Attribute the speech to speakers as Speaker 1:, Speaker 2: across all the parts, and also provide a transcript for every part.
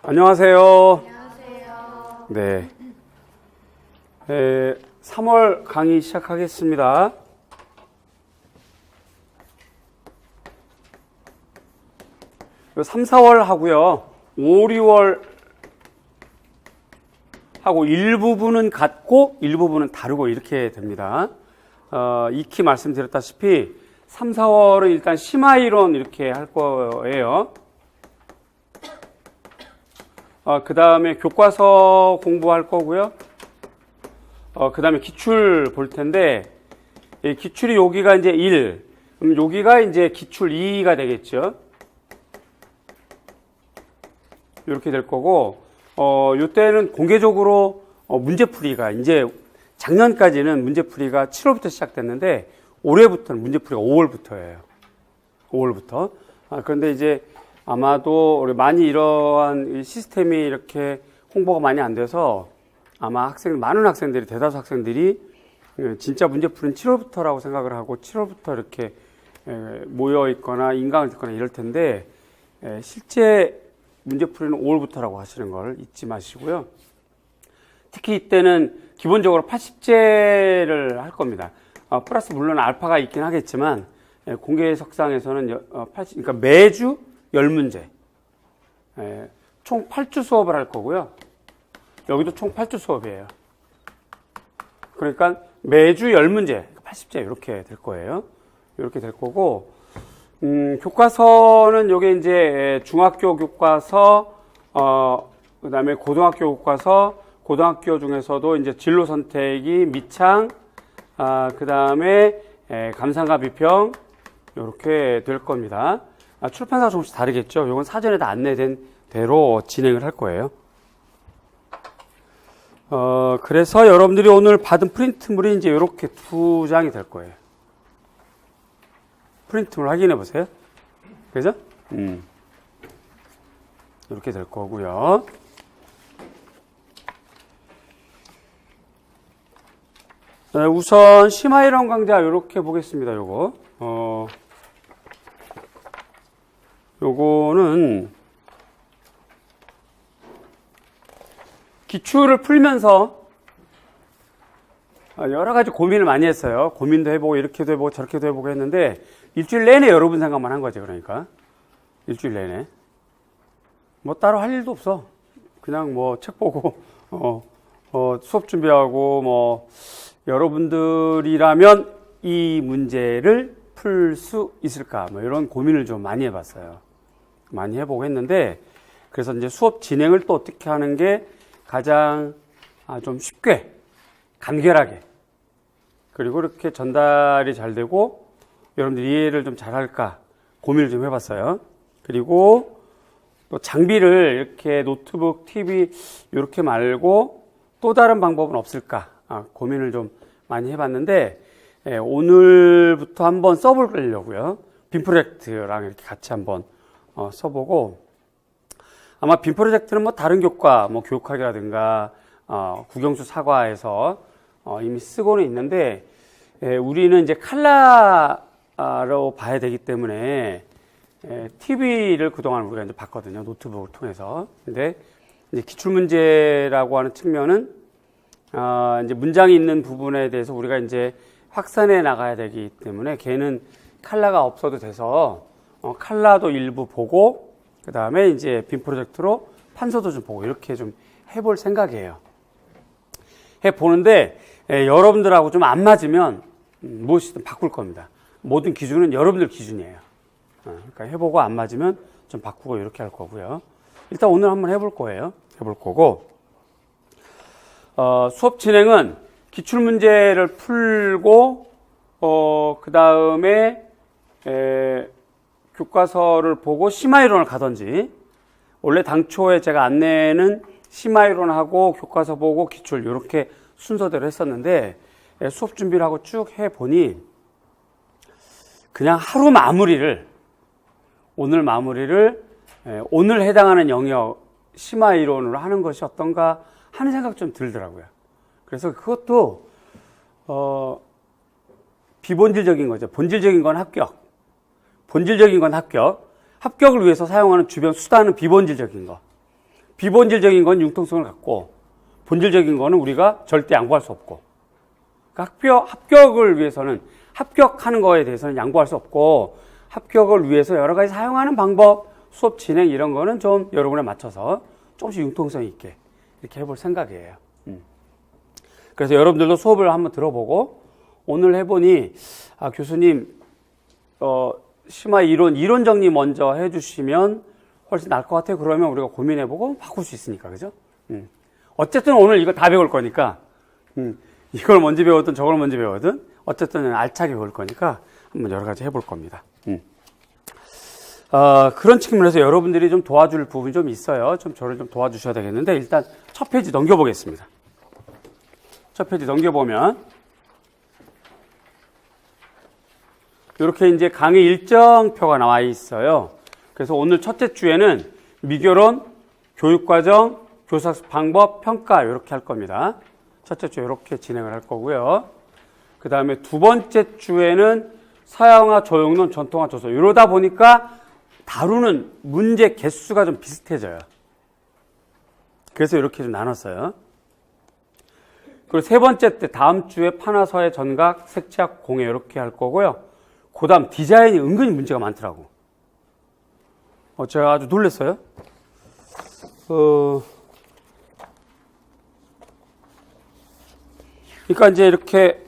Speaker 1: 안녕하세요.
Speaker 2: 안녕하세요.
Speaker 1: 네. 3월 강의 시작하겠습니다. 요 3, 4월 하고요. 5, 6월 하고 일부분은 같고 일부분은 다르고 이렇게 됩니다. 익히 말씀드렸다시피 3, 4월은 일단 심화이론 이렇게 할 거예요. 그 다음에 교과서 공부할 거고요. 그 다음에 기출 볼 텐데, 기출이 여기가 이제 1, 그럼 여기가 이제 기출 2가 되겠죠. 이렇게 될 거고, 요때는 공개적으로 문제풀이가 이제 작년까지는 문제풀이가 7월부터 시작됐는데, 올해부터는 문제풀이가 5월부터예요. 5월부터. 그런데 이제 아마도 우리 많이 이러한 시스템이 이렇게 홍보가 많이 안 돼서 아마 많은 학생들이, 대다수 학생들이 진짜 문제풀이는 7월부터라고 생각을 하고 7월부터 이렇게 모여 있거나 인강을 듣거나 이럴 텐데, 실제 문제풀이는 5월부터라고 하시는 걸 잊지 마시고요. 특히 이때는 기본적으로 80제를 할 겁니다. 플러스 물론 알파가 있긴 하겠지만, 공개 석상에서는 그러니까 매주 10문제. 총 8주 수업을 할 거고요. 여기도 총 8주 수업이에요. 그러니까 매주 10문제, 80제 이렇게 될 거예요. 이렇게 될 거고, 교과서는 요게 이제 중학교 교과서, 그 다음에 고등학교 교과서, 고등학교 중에서도 이제 진로 선택이 미창, 그 다음에 감상과 비평, 이렇게 될 겁니다. 출판사가 조금씩 다르겠죠. 이건 사전에 다 안내된 대로 진행을 할 거예요. 그래서 여러분들이 오늘 받은 프린트물이 이제 이렇게 2장이 될 거예요. 프린트물 확인해 보세요. 그죠? 이렇게 될 거고요. 우선 심화이론 강좌 이렇게 보겠습니다. 요거는 기출을 풀면서 여러 가지 고민을 많이 했어요. 고민도 해보고 이렇게도 해보고 저렇게도 해보고 했는데 일주일 내내 여러분 생각만 한 거죠. 그러니까 일주일 내내 뭐 따로 할 일도 없어. 그냥 뭐 책 보고 수업 준비하고 뭐 여러분들이라면 이 문제를 풀 수 있을까 뭐 이런 고민을 좀 많이 해봤어요. 많이 해보고 했는데, 그래서 이제 수업 진행을 또 어떻게 하는 게 가장 좀 쉽게 간결하게 그리고 이렇게 전달이 잘 되고 여러분들 이해를 좀 잘할까 고민을 좀 해봤어요. 그리고 또 장비를 이렇게 노트북, TV 이렇게 말고 또 다른 방법은 없을까 고민을 좀 많이 해봤는데, 오늘부터 한번 써보려고요. 빔 프로젝트랑 이렇게 같이 한번 써보고, 아마 빔 프로젝트는 뭐 다른 교과, 뭐 교육학이라든가 국영수 사과에서 이미 쓰고는 있는데, 우리는 이제 칼라로 봐야 되기 때문에 TV를 그동안 우리가 이제 봤거든요. 노트북을 통해서. 근데 이제 기출문제라고 하는 측면은 이제 문장이 있는 부분에 대해서 우리가 이제 확산해 나가야 되기 때문에 걔는 칼라가 없어도 돼서 칼라도 일부 보고 그 다음에 이제 빔 프로젝트로 판서도 좀 보고 이렇게 좀 해볼 생각이에요. 해보는데 여러분들하고 좀 안 맞으면 무엇이든 바꿀 겁니다. 모든 기준은 여러분들 기준이에요. 그러니까 해보고 안 맞으면 좀 바꾸고 이렇게 할 거고요. 일단 오늘 한번 해볼 거예요. 해볼 거고, 수업 진행은 기출문제를 풀고 그 다음에 교과서를 보고 심화이론을 가든지, 원래 당초에 제가 안내는 심화이론하고 교과서 보고 기출 이렇게 순서대로 했었는데, 수업 준비를 하고 쭉 해보니 그냥 하루 마무리를 오늘 해당하는 영역 심화이론으로 하는 것이 어떤가 하는 생각 좀 들더라고요. 그래서 그것도 비본질적인 거죠. 본질적인 건 합격, 본질적인 건 합격, 합격을 위해서 사용하는 주변 수단은 비본질적인 거. 비본질적인 건 융통성을 갖고 본질적인 거는 우리가 절대 양보할 수 없고, 그러니까 합격을 위해서는, 합격하는 거에 대해서는 양보할 수 없고, 합격을 위해서 여러 가지 사용하는 방법, 수업 진행 이런 거는 좀 여러분에 맞춰서 조금씩 융통성 있게 이렇게 해볼 생각이에요. 그래서 여러분들도 수업을 한번 들어보고, 오늘 해보니 교수님 심화 이론 정리 먼저 해주시면 훨씬 나을 것 같아요. 그러면 우리가 고민해보고 바꿀 수 있으니까, 그죠? 어쨌든 오늘 이거 다 배울 거니까, 이걸 먼저 배우든 저걸 먼저 배우든 어쨌든 알차게 배울 거니까 한번 여러 가지 해볼 겁니다. 그런 측면에서 여러분들이 좀 도와줄 부분이 좀 있어요. 좀 저를 좀 도와주셔야 되겠는데, 일단 첫 페이지 넘겨보겠습니다. 첫 페이지 넘겨보면 이렇게 이제 강의 일정표가 나와 있어요. 그래서 오늘 첫째 주에는 미결원, 교육과정, 교사학습 방법, 평가 이렇게 할 겁니다. 첫째 주 이렇게 진행을 할 거고요. 그 다음에 두 번째 주에는 서양화, 조형론, 전통화, 조서 이러다 보니까 다루는 문제 개수가 좀 비슷해져요. 그래서 이렇게 좀 나눴어요. 그리고 세 번째 때 다음 주에 판화서의 전각, 색채학, 공예 이렇게 할 거고요. 그 다음 디자인이 은근히 문제가 많더라고. 제가 아주 놀랐어요. 그러니까 이제 이렇게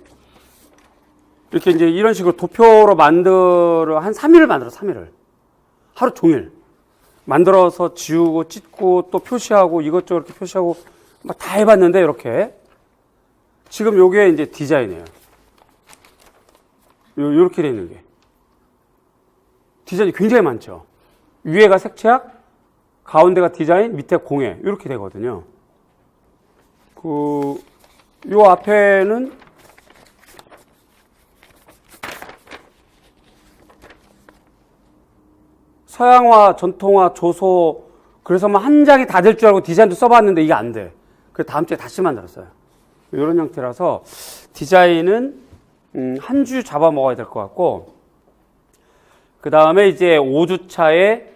Speaker 1: 이제 이런 식으로 도표로 만들어 한 3일을 만들어, 3일을. 하루 종일. 만들어서 지우고 찢고 또 표시하고 이것저것 이렇게 표시하고 막 다 해봤는데 이렇게. 지금 요게 이제 디자인이에요. 요렇게 되어 있는 게. 디자인이 굉장히 많죠. 위에가 색채학, 가운데가 디자인, 밑에 공예. 이렇게 되거든요. 요 앞에는 서양화, 전통화, 조소, 그래서 뭐 한 장이 다 될 줄 알고 디자인도 써봤는데 이게 안 돼. 그래서 다음 주에 다시 만들었어요. 이런 형태라서 디자인은 한 주 잡아먹어야 될 것 같고, 그 다음에 이제 5주차에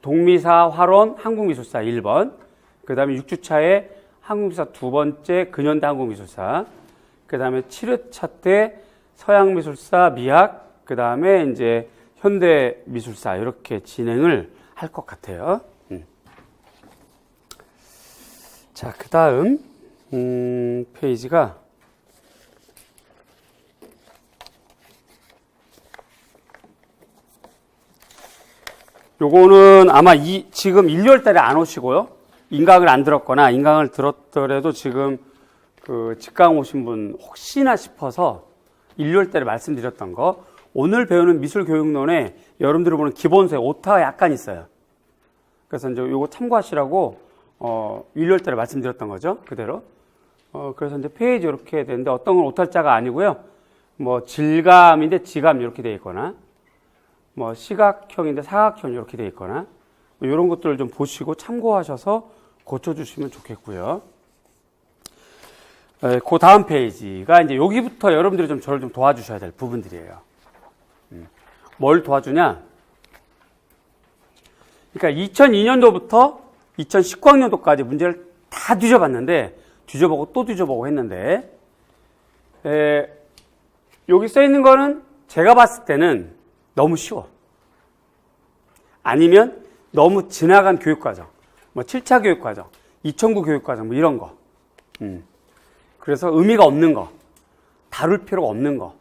Speaker 1: 동미사, 활원, 한국미술사 1번, 그 다음에 6주차에 한국미술사 두 번째, 근현대 한국미술사, 그 다음에 7회차 때 서양미술사, 미학, 그 다음에 이제 현대미술사 이렇게 진행을 할 것 같아요. 자, 그 다음 페이지가 요거는 아마 지금 1월 달에 안 오시고요. 인강을 안 들었거나 인강을 들었더라도 지금 직강 오신 분 혹시나 싶어서 1월 달에 말씀드렸던 거, 오늘 배우는 미술교육론에 여러분들이 보는 기본서에 오타가 약간 있어요. 그래서 이제 요거 참고하시라고 1월 달에 말씀드렸던 거죠. 그대로. 그래서 이제 페이지 이렇게 되는데 어떤 건 오탈자가 아니고요. 뭐 질감인데 지감 이렇게 되어 있거나, 뭐 시각형인데 사각형 이렇게 되어 있거나, 뭐 이런 것들을 좀 보시고 참고하셔서 고쳐주시면 좋겠고요. 그 다음 페이지가 이제 여기부터 여러분들이 좀 저를 좀 도와주셔야 될 부분들이에요. 뭘 도와주냐? 그러니까 2002년도부터 2019학년도까지 문제를 다 뒤져봤는데, 뒤져보고 또 뒤져보고 했는데, 여기 써 있는 거는 제가 봤을 때는 너무 쉬워. 아니면 너무 지나간 교육과정, 뭐 7차 교육과정, 2009 교육과정, 뭐 이런 거. 그래서 의미가 없는 거, 다룰 필요가 없는 거.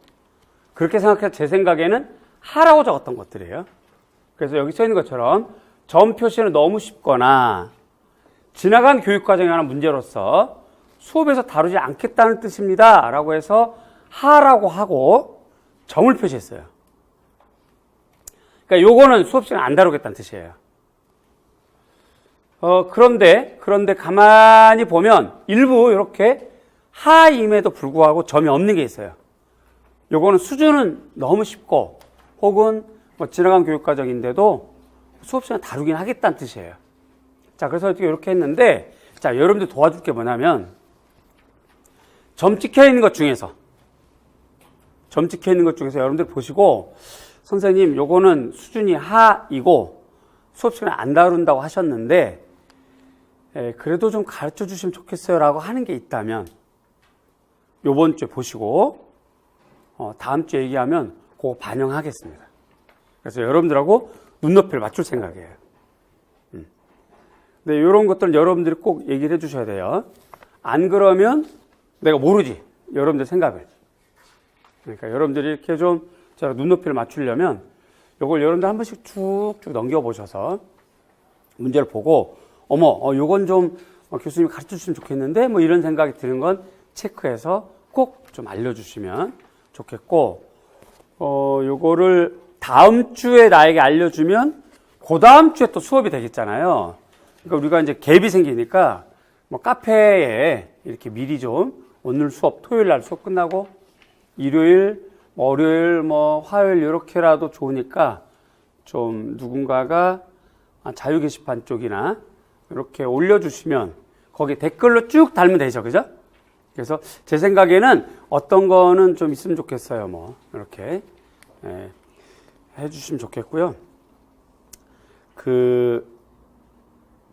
Speaker 1: 그렇게 생각해서 제 생각에는 하라고 적었던 것들이에요. 그래서 여기 써 있는 것처럼 점 표시는 너무 쉽거나 지나간 교육과정에 관한 문제로서 수업에서 다루지 않겠다는 뜻입니다 라고 해서 하라고 하고 점을 표시했어요. 그러니까 요거는 수업 시간에 안 다루겠다는 뜻이에요. 그런데 가만히 보면 일부 이렇게 하임에도 불구하고 점이 없는 게 있어요. 요거는 수준은 너무 쉽고 혹은 뭐 지나간 교육과정인데도 수업 시간에 다루긴 하겠다는 뜻이에요. 자, 그래서 이렇게 했는데, 자, 여러분들 도와줄 게 뭐냐면, 점 찍혀 있는 것 중에서 여러분들 보시고, 선생님, 요거는 수준이 하이고 수업 시간에 안 다룬다고 하셨는데, 그래도 좀 가르쳐 주시면 좋겠어요 라고 하는 게 있다면 요번 주에 보시고 다음 주에 얘기하면 그거 반영하겠습니다. 그래서 여러분들하고 눈높이를 맞출 생각이에요. 근데 이런 것들은 여러분들이 꼭 얘기를 해주셔야 돼요. 안 그러면 내가 모르지, 여러분들 생각을. 그러니까 여러분들이 이렇게 좀 제가 눈높이를 맞추려면 이걸 여러분들 한 번씩 쭉쭉 넘겨보셔서 문제를 보고 요건 좀 교수님이 가르쳐 주시면 좋겠는데 뭐 이런 생각이 드는 건 체크해서 꼭 좀 알려주시면 좋겠고 요거를 다음 주에 나에게 알려주면 그 다음 주에 또 수업이 되겠잖아요. 그러니까 우리가 이제 갭이 생기니까 뭐 카페에 이렇게 미리 좀 오늘 수업 토요일 날 수업 끝나고 일요일, 월요일, 화요일 이렇게라도 좋으니까 좀 누군가가 자유 게시판 쪽이나 이렇게 올려주시면 거기 댓글로 쭉 달면 되죠, 그죠? 그래서 제 생각에는 어떤 거는 좀 있으면 좋겠어요, 이렇게 해주시면 좋겠고요.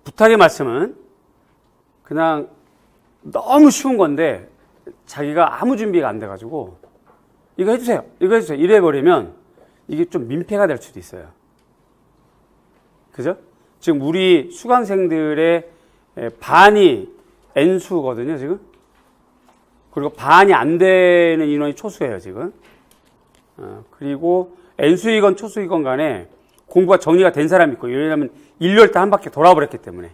Speaker 1: 부탁의 말씀은 그냥 너무 쉬운 건데 자기가 아무 준비가 안 돼가지고 이거 해주세요 이래버리면 이게 좀 민폐가 될 수도 있어요. 그죠? 지금 우리 수강생들의 반이 N수거든요, 지금. 그리고 반이 안 되는 인원이 초수예요, 지금. 그리고 N수이건 초수이건 간에 공부가 정리가 된 사람이 있고, 왜냐하면 1년 때 한 바퀴 돌아버렸기 때문에.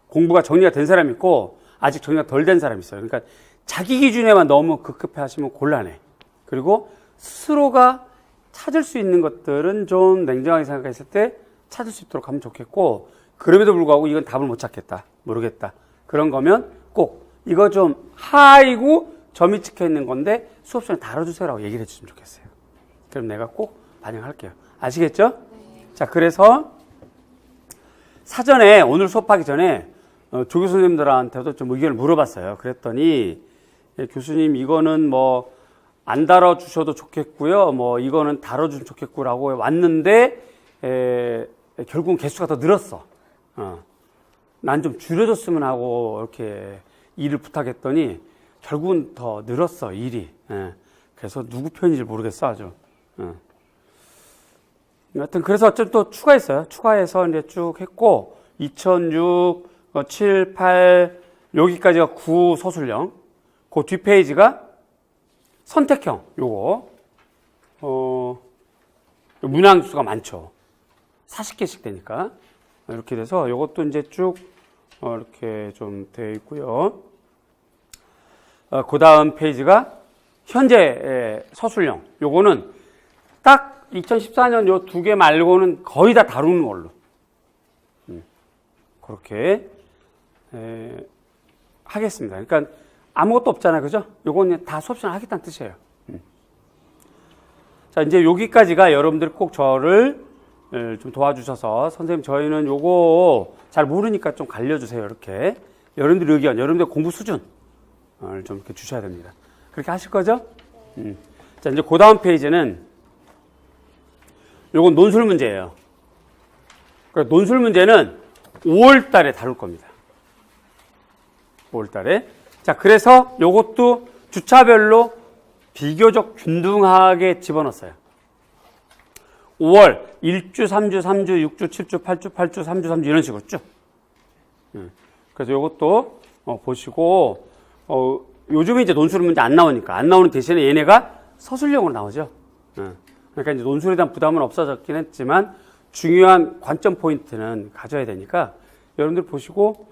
Speaker 1: 공부가 정리가 된 사람이 있고, 아직 정리가 덜 된 사람이 있어요. 그러니까 자기 기준에만 너무 급급해 하시면 곤란해. 그리고 스스로가 찾을 수 있는 것들은 좀 냉정하게 생각했을 때 찾을 수 있도록 하면 좋겠고, 그럼에도 불구하고 이건 답을 못 찾겠다, 모르겠다, 그런 거면 꼭 이거 좀 하이고 점이 찍혀 있는 건데 수업 시간에 다뤄주세요라고 얘기를 해주시면 좋겠어요. 그럼 내가 꼭 반영할게요. 아시겠죠? 네. 자, 그래서 사전에 오늘 수업하기 전에 조교 선생님들한테도 좀 의견을 물어봤어요. 그랬더니 교수님 이거는 안 다뤄주셔도 좋겠고요, 이거는 다뤄주면 좋겠고라고 왔는데 결국은 개수가 더 늘었어. 난 좀 줄여줬으면 하고 이렇게 일을 부탁했더니 결국은 더 늘었어, 일이. 그래서 누구 편인지 모르겠어, 아주. 여하튼 그래서 어쨌든 또 추가했어요. 추가해서 이제 쭉 했고 2006, 7, 8 여기까지가 9 서술형. 그 뒷페이지가 선택형. 요거 문항수가 많죠. 40개씩 되니까 이렇게 돼서 요것도 이제 쭉 이렇게 좀 되어 있고요. 그 다음 페이지가 현재 서술형. 요거는 딱 2014년 요 두 개 말고는 거의 다 다루는 걸로 그렇게 하겠습니다. 그러니까 아무것도 없잖아요, 그죠? 요거는 다 수업 시간에 하겠다는 뜻이에요. 자, 이제 여기까지가 여러분들 꼭 저를 좀 도와주셔서 선생님 저희는 요거 잘 모르니까 좀 알려주세요, 이렇게 여러분들 의견, 여러분들 공부 수준을 좀 이렇게 주셔야 됩니다. 그렇게 하실 거죠? 자, 이제 그 다음 페이지는 요건 논술 문제예요. 그래서 논술 문제는 5월 달에 다룰 겁니다. 5월 달에. 자, 그래서 요것도 주차별로 비교적 균등하게 집어넣었어요. 5월 1주, 3주, 3주, 6주, 7주, 8주, 8주, 3주, 3주 이런 식으로 쭉. 그래서 요것도 보시고 요즘에 이제 논술 문제 안 나오니까 안 나오는 대신에 얘네가 서술형으로 나오죠. 그러니까 이제 논술에 대한 부담은 없어졌긴 했지만 중요한 관점 포인트는 가져야 되니까 여러분들 보시고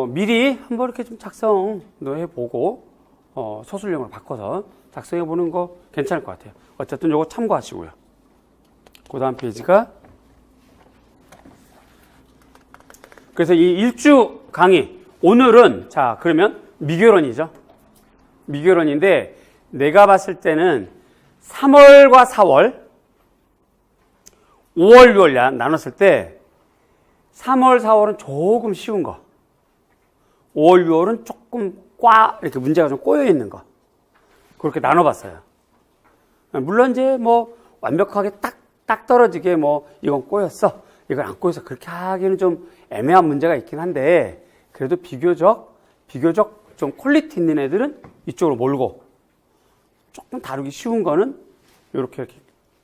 Speaker 1: 미리 한번 이렇게 좀 작성도 해보고 서술형으로 바꿔서 작성해 보는 거 괜찮을 것 같아요. 어쨌든 요거 참고하시고요. 그 다음 페이지가 그래서 이 일주 강의 오늘은 자 그러면 미교론이죠. 미교론인데 내가 봤을 때는 3월과 4월 5월 6월 나눴을 때 3월 4월은 조금 쉬운 거 5월 6월은 조금 이렇게 문제가 좀 꼬여 있는 거 그렇게 나눠봤어요. 물론 이제 완벽하게 딱 떨어지게 이건 꼬였어 이걸 안고 해서 그렇게 하기는 좀 애매한 문제가 있긴 한데, 그래도 비교적 좀 퀄리티 있는 애들은 이쪽으로 몰고, 조금 다루기 쉬운 거는 이렇게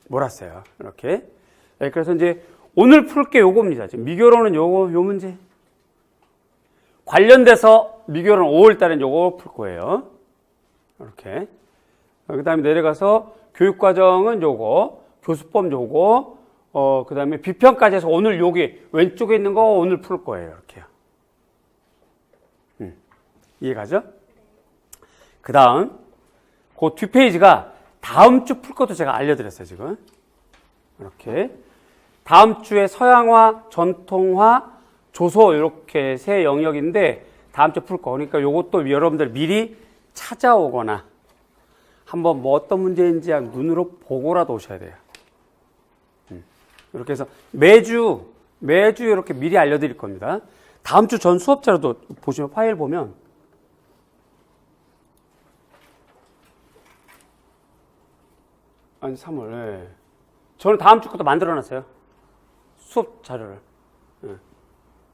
Speaker 1: 몰았어요. 이렇게. 네, 그래서 이제 오늘 풀 게 요겁니다. 지금 미교로는 요 문제. 관련돼서 미교로는 5월 달엔 요거 풀 거예요. 이렇게. 그 다음에 내려가서 교육과정은 요거, 교수법 요거, 그 다음에 비평까지 해서 오늘 여기 왼쪽에 있는 거 오늘 풀 거예요. 이렇게요. 이해가죠? 그 다음, 그 뒷페이지가 다음 주 풀 것도 제가 알려드렸어요, 지금. 이렇게. 다음 주에 서양화, 전통화, 조소, 이렇게 세 영역인데, 다음 주 풀 거. 그러니까 요것도 여러분들 미리 찾아오거나, 한번 뭐 어떤 문제인지 눈으로 보고라도 오셔야 돼요. 이렇게 해서 매주 이렇게 미리 알려드릴 겁니다. 다음 주 전 수업자료도 보시면 파일 보면, 아니 3월. 예. 저는 다음 주 것도 만들어놨어요. 수업 자료를. 예.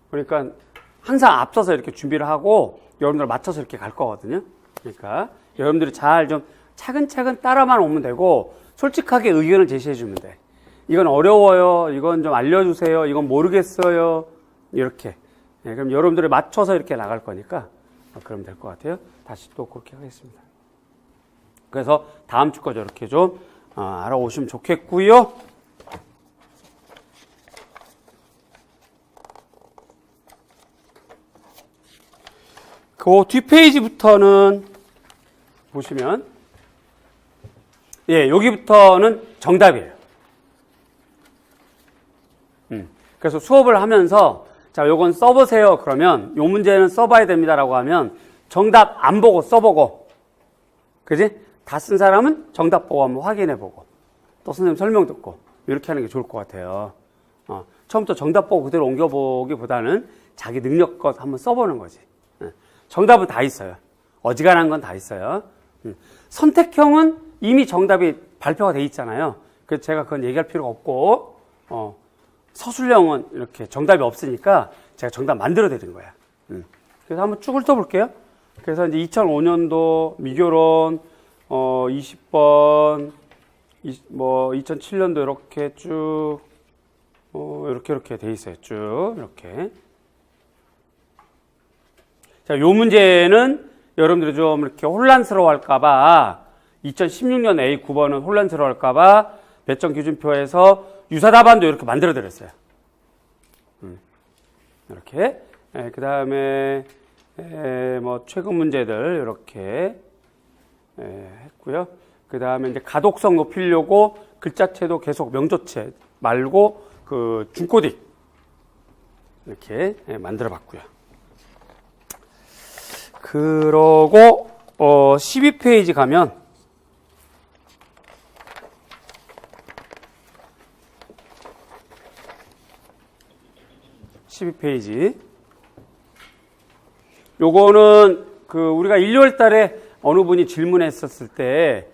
Speaker 1: 그러니까 항상 앞서서 이렇게 준비를 하고 여러분들 맞춰서 이렇게 갈 거거든요. 그러니까 여러분들이 잘 좀 차근차근 따라만 오면 되고 솔직하게 의견을 제시해 주면 돼. 이건 어려워요. 이건 좀 알려주세요. 이건 모르겠어요. 이렇게. 예. 그럼 여러분들이 맞춰서 이렇게 나갈 거니까 그러면 될 것 같아요. 다시 또 그렇게 하겠습니다. 그래서 다음 주 거죠. 이렇게 좀 알아오시면 좋겠고요. 그 뒷페이지부터는 보시면 여기부터는 정답이에요. 그래서 수업을 하면서 자, 요건 써보세요. 그러면 요 문제는 써봐야 됩니다라고 하면 정답 안 보고 써보고, 그지? 다 쓴 사람은 정답 보고 한번 확인해보고 또 선생님 설명 듣고 이렇게 하는 게 좋을 것 같아요. 처음부터 정답 보고 그대로 옮겨보기보다는 자기 능력껏 한번 써보는 거지. 정답은 다 있어요. 어지간한 건 다 있어요. 선택형은 이미 정답이 발표가 돼 있잖아요. 그래서 제가 그건 얘기할 필요가 없고, 서술형은 이렇게 정답이 없으니까 제가 정답 만들어 드린 거야. 그래서 한번 쭉 훑어볼게요. 그래서 이제 2005년도 미교론 20번, 2007년도 이렇게 쭉, 이렇게 돼 있어요. 쭉, 이렇게. 자, 요 문제는 여러분들이 좀 이렇게 혼란스러워 할까봐, 2016년 A9번은 혼란스러워 할까봐, 배점 기준표에서 유사 답안도 이렇게 만들어 드렸어요. 이렇게. 그 다음에, 최근 문제들, 이렇게. 했고요. 그 다음에 이제 가독성 높이려고 글자체도 계속 명조체 말고 그 중코딕 이렇게 만들어 봤고요. 그러고 12페이지 가면 요거는 우리가 1월 달에 어느 분이 질문했었을 때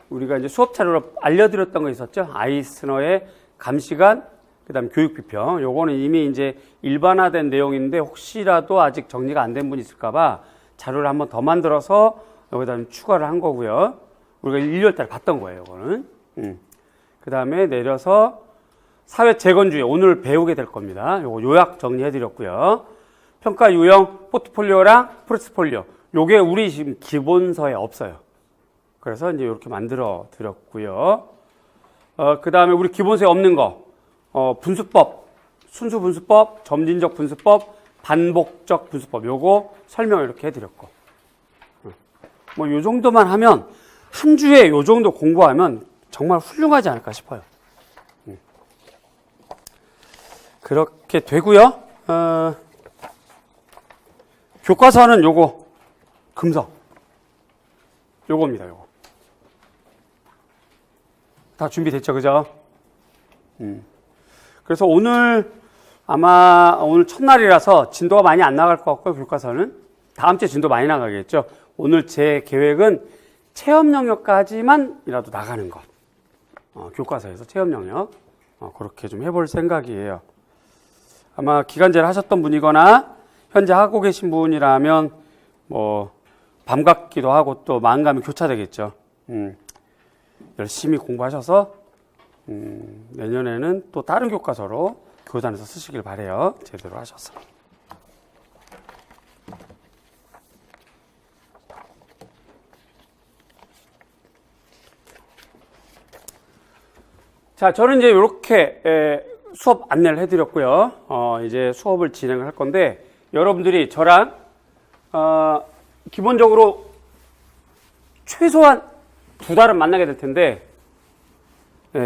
Speaker 1: 우리가 이제 수업 자료로 알려드렸던 거 있었죠. 아이스너의 감시관, 그다음 교육 비평. 요거는 이미 이제 일반화된 내용인데 혹시라도 아직 정리가 안 된 분이 있을까봐 자료를 한번 더 만들어서 여기다 추가를 한 거고요. 우리가 1월 달에 봤던 거예요. 요거는. 그다음에 내려서 사회 재건주의 오늘 배우게 될 겁니다. 요거 요약 정리해드렸고요. 평가 유형 포트폴리오랑 프로스폴리오. 요게 우리 지금 기본서에 없어요. 그래서 이제 이렇게 만들어 드렸고요. 그 다음에 우리 기본서에 없는 거, 분수법, 순수 분수법, 점진적 분수법, 반복적 분수법. 요거 설명을 이렇게 해드렸고. 요 정도만 하면, 한 주에 요 정도 공부하면 정말 훌륭하지 않을까 싶어요. 그렇게 되고요. 교과서는 요거, 금서. 요겁니다, 요거. 다 준비됐죠, 그죠? 그래서 오늘, 아마 오늘 첫날이라서 진도가 많이 안 나갈 것 같고요, 교과서는. 다음 주에 진도 많이 나가겠죠. 오늘 제 계획은 체험 영역까지만이라도 나가는 것. 교과서에서 체험 영역. 그렇게 좀 해볼 생각이에요. 아마 기간제를 하셨던 분이거나 현재 하고 계신 분이라면 밤 같기도 하고 또 마음감이 교차되겠죠. 열심히 공부하셔서 내년에는 또 다른 교과서로 교단에서 쓰시길 바래요. 제대로 하셔서. 자, 저는 이제 이렇게 수업 안내를 해드렸고요. 이제 수업을 진행을 할 건데, 여러분들이 저랑 기본적으로 최소한 2달은 만나게 될 텐데,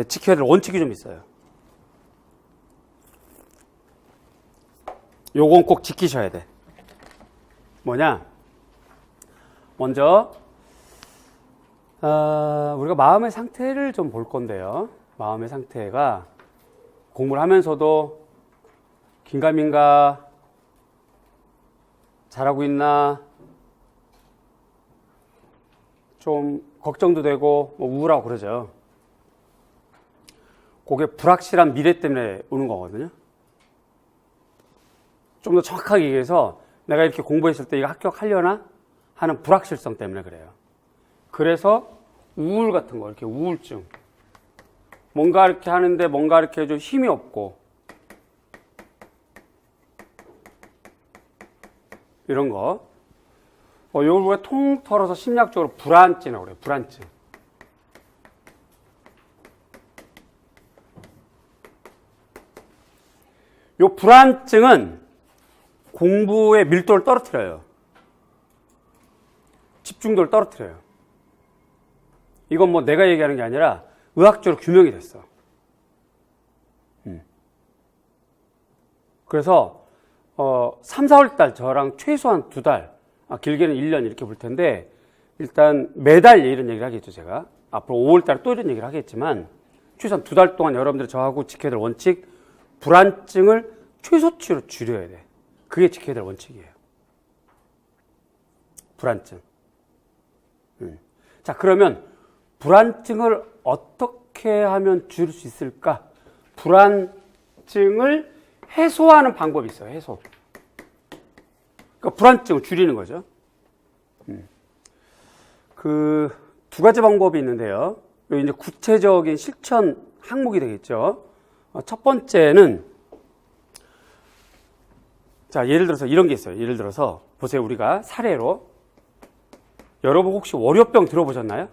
Speaker 1: 지켜야 될 원칙이 좀 있어요. 요건 꼭 지키셔야 돼. 뭐냐? 먼저 우리가 마음의 상태를 좀 볼 건데요. 마음의 상태가 공부를 하면서도 긴가민가, 잘하고 있나, 좀 걱정도 되고 우울하고 그러죠. 그게 불확실한 미래 때문에 오는 거거든요. 좀 더 정확하게 얘기해서 내가 이렇게 공부했을 때 이거 합격하려나 하는 불확실성 때문에 그래요. 그래서 우울 같은 거, 이렇게 우울증, 뭔가 이렇게 하는데 뭔가 이렇게 좀 힘이 없고 이런 거, 이걸 우리가 통 털어서 심리학적으로 불안증이라고 그래요. 불안증. 이 불안증은 공부의 밀도를 떨어뜨려요. 집중도를 떨어뜨려요. 이건 뭐 내가 얘기하는 게 아니라 의학적으로 규명이 됐어. 그래서 3, 4월 달 저랑 최소한 2달, 길게는 1년 이렇게 볼 텐데, 일단 매달 이런 얘기를 하겠죠. 제가 앞으로 5월 달에 또 이런 얘기를 하겠지만, 최소한 2달 동안 여러분들이 저하고 지켜야 될 원칙, 불안증을 최소치로 줄여야 돼. 그게 지켜야 될 원칙이에요. 불안증. 자, 그러면 불안증을 어떻게 하면 줄일 수 있을까? 불안증을 해소하는 방법이 있어요. 해소. 그러니까 불안증을 줄이는 거죠. 그 2가지 방법이 있는데요. 여기 이제 구체적인 실천 항목이 되겠죠. 첫 번째는, 자, 예를 들어서 이런 게 있어요. 예를 들어서 보세요. 우리가 사례로, 여러분 혹시 월요병 들어보셨나요?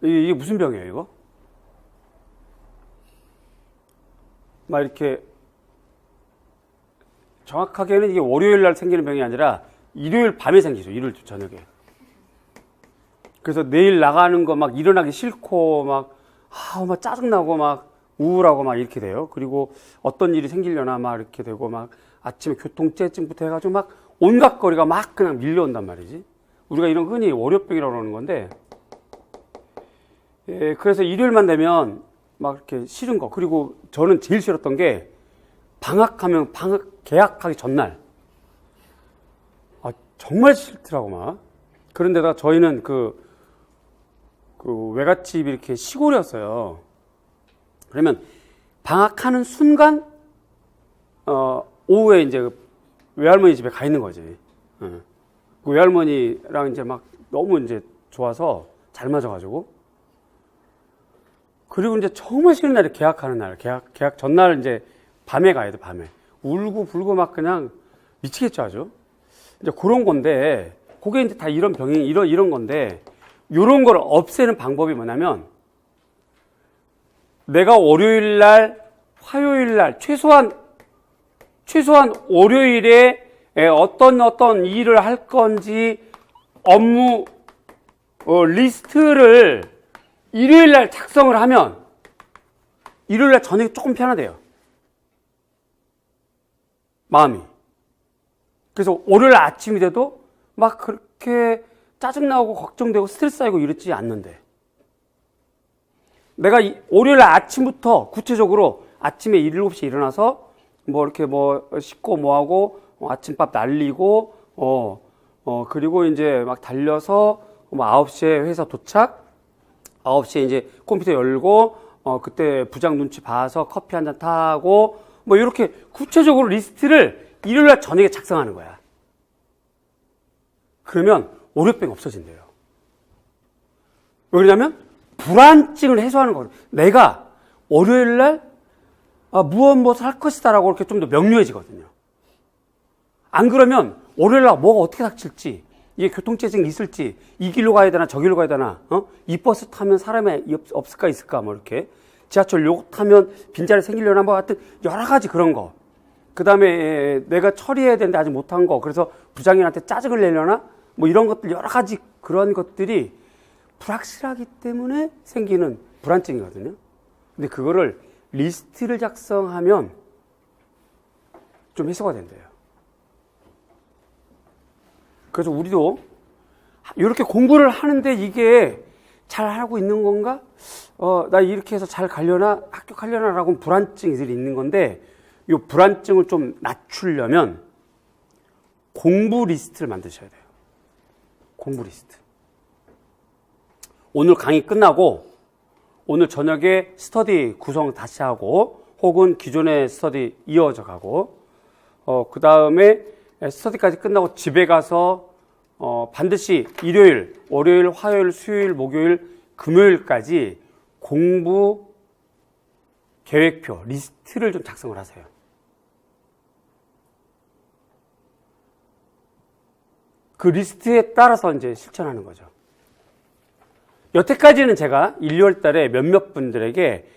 Speaker 1: 이게 무슨 병이에요, 이거? 막 이렇게 정확하게는 이게 월요일 날 생기는 병이 아니라 일요일 밤에 생기죠. 일요일 저녁에. 그래서 내일 나가는 거 막 일어나기 싫고 막 짜증나고 막 우울하고 막 이렇게 돼요. 그리고 어떤 일이 생기려나 막 이렇게 되고 막 아침에 교통체증부터 해가지고 막 온갖 거리가 막 그냥 밀려온단 말이지. 우리가 이런 흔히 월요병이라고 그러는 건데, 그래서 일요일만 되면 막 이렇게 싫은 거. 그리고 저는 제일 싫었던 게 방학 개학하기 전날. 정말 싫더라고 막. 그런데다가 저희는 그 외갓집이 이렇게 시골이었어요. 그러면 방학하는 순간 오후에 이제 외할머니 집에 가 있는 거지. 그 외할머니랑 이제 막 너무 이제 좋아서 잘 맞아가지고. 그리고 이제 정말 싫은 날이 개학하는 날, 개학 전날 이제 밤에 가야 돼, 밤에. 울고 불고 막 그냥 미치겠죠, 아주. 이제 그런 건데, 그게 이제 다 이런 병이, 이런 건데, 요런 걸 없애는 방법이 뭐냐면, 내가 월요일 날, 화요일 날, 최소한 월요일에 어떤 일을 할 건지 업무 리스트를 일요일 날 작성을 하면 일요일 날 저녁에 조금 편하대요. 마음이. 그래서 월요일 아침이 돼도 막 그렇게 짜증나고 걱정되고 스트레스 쌓이고 이러지 않는데, 내가 월요일 아침부터 구체적으로 아침에 7시에 일어나서 뭐 이렇게 뭐 씻고 뭐하고 아침밥 날리고 그리고 이제 막 달려서 뭐 9시에 회사 도착, 9시에 이제 컴퓨터 열고 그때 부장 눈치 봐서 커피 한 잔 타고, 뭐 이렇게 구체적으로 리스트를 일요일날 저녁에 작성하는 거야. 그러면 월요병이 없어진대요. 왜 그러냐면 불안증을 해소하는 거거든요. 내가 월요일날 무엇 할 것이다라고 이렇게 좀 더 명료해지거든요. 안 그러면 월요일날 뭐가 어떻게 닥칠지, 이게 교통체증이 있을지, 이 길로 가야 되나 저 길로 가야 되나, 이 버스 타면 사람이 없을까 있을까, 뭐 이렇게 지하철 요거 타면 빈자리 생기려나, 뭐 같은 여러 가지 그런 거. 그 다음에 내가 처리해야 되는데 아직 못한 거, 그래서 부장님한테 짜증을 내려나, 뭐 이런 것들, 여러 가지 그런 것들이 불확실하기 때문에 생기는 불안증이거든요. 근데 그거를 리스트를 작성하면 좀 해소가 된대요. 그래서 우리도 이렇게 공부를 하는데 이게 잘 하고 있는 건가? 나 이렇게 해서 잘 가려나? 합격하려나? 라고 불안증들이 있는 건데, 이 불안증을 좀 낮추려면 공부 리스트를 만드셔야 돼요. 공부 리스트. 오늘 강의 끝나고 오늘 저녁에 스터디 구성 다시 하고, 혹은 기존의 스터디 이어져 가고, 그 다음에 스터디까지 끝나고 집에 가서 반드시 일요일, 월요일, 화요일, 수요일, 목요일, 금요일까지 공부 계획표, 리스트를 좀 작성을 하세요. 그 리스트에 따라서 이제 실천하는 거죠. 여태까지는 제가 1, 2월 달에 몇몇 분들에게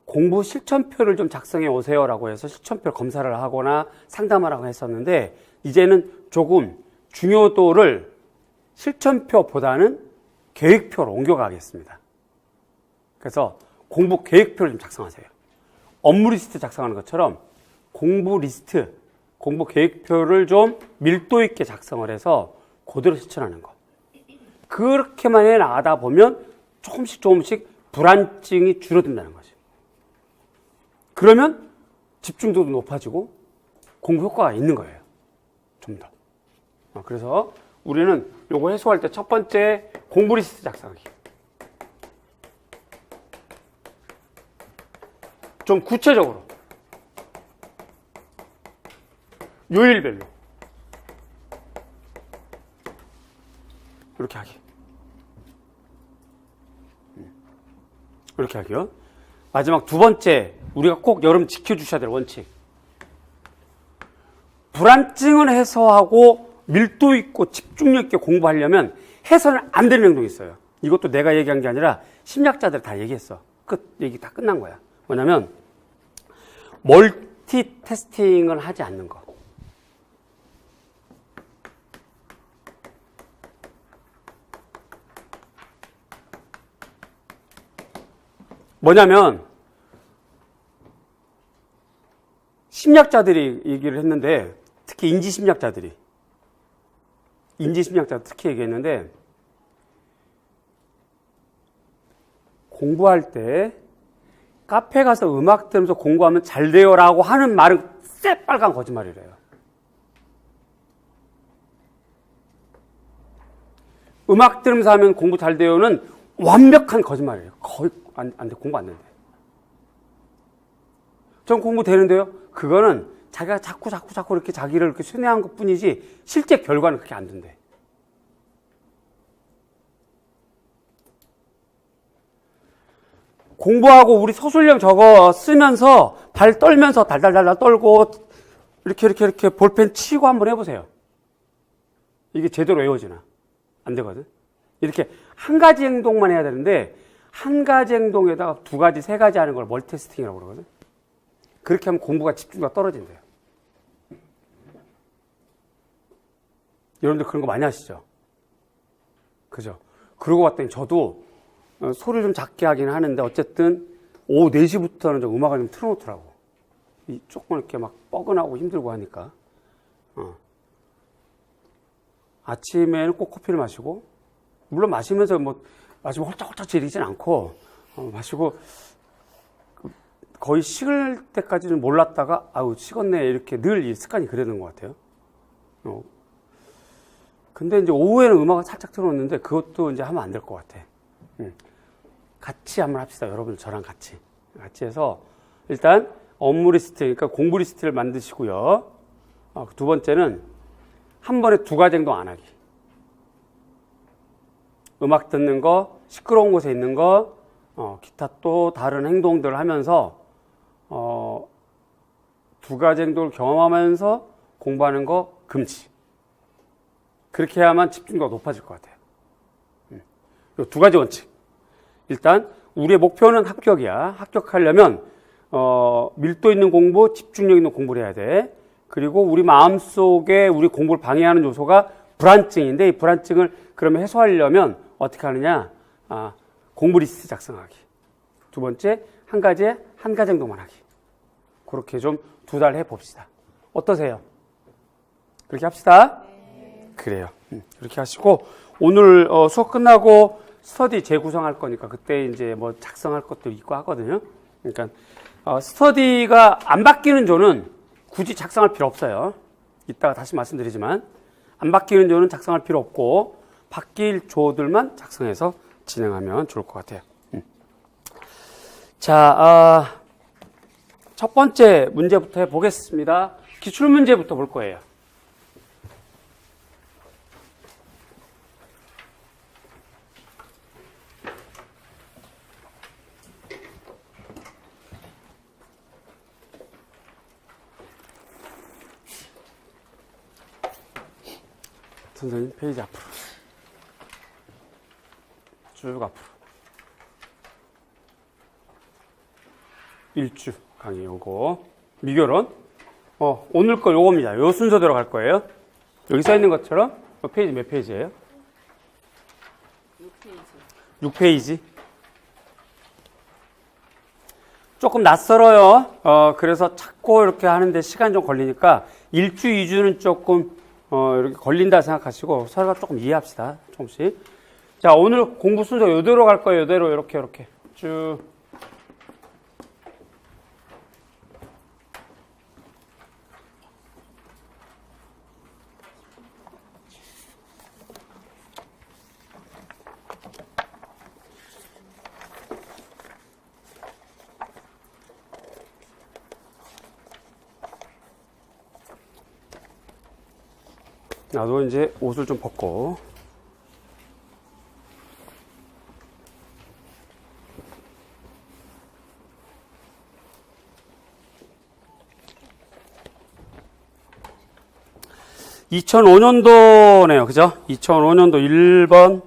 Speaker 1: 공부 실천표를 좀 작성해 오세요라고 해서 실천표 검사를 하거나 상담을 하고 했었는데, 이제는 조금 중요도를 실천표보다는 계획표로 옮겨가겠습니다. 그래서 공부 계획표를 좀 작성하세요. 업무 리스트 작성하는 것처럼 공부 리스트, 공부 계획표를 좀 밀도 있게 작성을 해서 그대로 실천하는 거. 그렇게만 해 나가다 보면 조금씩 불안증이 줄어든다는 거죠. 그러면 집중도도 높아지고 공부 효과가 있는 거예요. 좀 더. 그래서 우리는 요거 해소할 때 첫 번째 공부 리스트 작성하기. 좀 구체적으로. 요일별로. 이렇게 하기. 이렇게 하기요. 마지막 두 번째, 우리가 꼭 여러분 지켜주셔야 될 원칙. 불안증을 해소하고 밀도 있고 집중력 있게 공부하려면 해서는 안 되는 행동이 있어요. 이것도 내가 얘기한 게 아니라 심리학자들 다 얘기했어. 얘기 다 끝난 거야. 뭐냐면 멀티태스킹을 하지 않는 거. 뭐냐면 심리학자들이 얘기를 했는데, 특히 인지심리학자들 특히 얘기했는데, 공부할 때 카페 가서 음악 들으면서 공부하면 잘 돼요라고 하는 말은 새빨간 거짓말이래요. 음악 들으면서 하면 공부 잘 돼요는 완벽한 거짓말이에요. 거의 안 돼. 공부 안 된대. 전 공부 되는데요? 그거는 자기가 자꾸 이렇게 자기를 이렇게 쇠뇌한 것 뿐이지, 실제 결과는 그렇게 안 된대. 공부하고 우리 서술형 적어 쓰면서 발 떨면서 달달달달 떨고 이렇게 볼펜 치고 한번 해보세요. 이게 제대로 외워지나? 안 되거든? 이렇게 한 가지 행동만 해야 되는데, 한 가지 행동에다가 두 가지, 세 가지 하는 걸 멀티태스킹이라고 그러거든? 그렇게 하면 공부가 집중도가 떨어진대요. 여러분들 그런 거 많이 하시죠? 그죠? 그러고 봤더니 저도 소리 좀 작게 하긴 하는데, 어쨌든 오후 4시부터는 좀 음악을 좀 틀어놓더라고. 조금 이렇게 막 뻐근하고 힘들고 하니까. 아침에는 꼭 커피를 마시고, 물론 마시면 홀짝홀짝 지리진 않고, 마시고 거의 식을 때까지는 몰랐다가 아우 식었네, 이렇게 늘 이 습관이 그러는 것 같아요. 근데 이제 오후에는 음악을 살짝 틀어놓는데, 그것도 이제 하면 안 될 것 같아. 같이 한번 합시다. 여러분 저랑 같이. 같이 해서 일단 업무 리스트, 그러니까 공부 리스트를 만드시고요. 두 번째는 한 번에 2가지 행동 안 하기. 음악 듣는 거, 시끄러운 곳에 있는 거, 기타 또 다른 행동들을 하면서 2가지 행동을 경험하면서 공부하는 거 금지. 그렇게 해야만 집중도가 높아질 것 같아요. 이 2가지 원칙. 일단 우리의 목표는 합격이야. 합격하려면 밀도 있는 공부, 집중력 있는 공부를 해야 돼. 그리고 우리 마음속에 우리 공부를 방해하는 요소가 불안증인데, 이 불안증을 그러면 해소하려면 어떻게 하느냐? 공부 리스트 작성하기. 두 번째, 한 가지 행동만 하기. 그렇게 좀 2달 해봅시다. 어떠세요? 그렇게 합시다. 네. 그래요. 그렇게 하시고, 오늘 수업 끝나고 스터디 재구성할 거니까 그때 이제 뭐 작성할 것도 있고 하거든요. 그러니까 스터디가 안 바뀌는 조는 굳이 작성할 필요 없어요. 이따가 다시 말씀드리지만 안 바뀌는 조는 작성할 필요 없고 바뀔 조들만 작성해서 진행하면 좋을 것 같아요. 자, 첫 번째 문제부터 해보겠습니다. 기출문제부터 볼 거예요. 선생님 페이지 앞으로 쭉 앞으로 1주 강의 요거 미결원 오늘 거 요겁니다. 요 순서대로 갈 거예요. 여기 써 있는 것처럼 페이지 몇 페이지예요? 6페이지. 6페이지. 조금 낯설어요. 그래서 찾고 이렇게 하는데 시간 좀 걸리니까 1주, 2주는 조금 이렇게 걸린다 생각하시고 서로가 조금 이해합시다. 조금씩. 자, 오늘 공부 순서 이대로 갈 거예요. 이대로 이렇게 쭉. 나도 이제 옷을 좀 벗고. (2005년도네요) 그죠? 2005년도 1번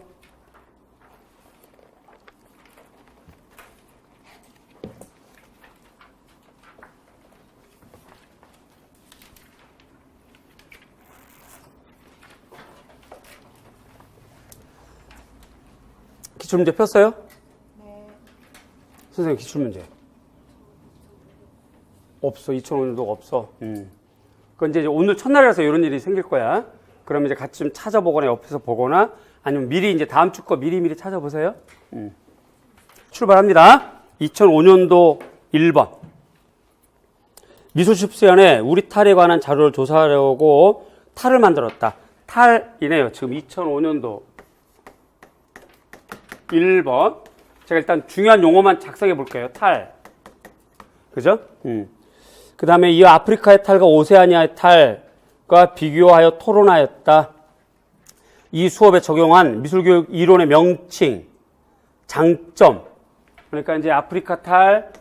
Speaker 1: 기출문제 폈어요? 네. 선생님 기출문제 없어. 2005년도 없어. 그건 이제 오늘 첫날이라서 이런 일이 생길 거야. 그러면 이제 같이 좀 찾아보거나 옆에서 보거나 아니면 미리 이제 다음 주 거 미리 찾아보세요. 출발합니다. 2005년도 1번 미술습수연에 우리 탈에 관한 자료를 조사하려고 탈을 만들었다. 탈이네요. 지금 2005년도 1번. 제가 일단 중요한 용어만 작성해 볼게요. 탈. 그죠? 그 다음에 이 아프리카의 탈과 오세아니아의 탈과 비교하여 토론하였다. 이 수업에 적용한 미술교육 이론의 명칭, 장점. 그러니까 이제 아프리카 탈,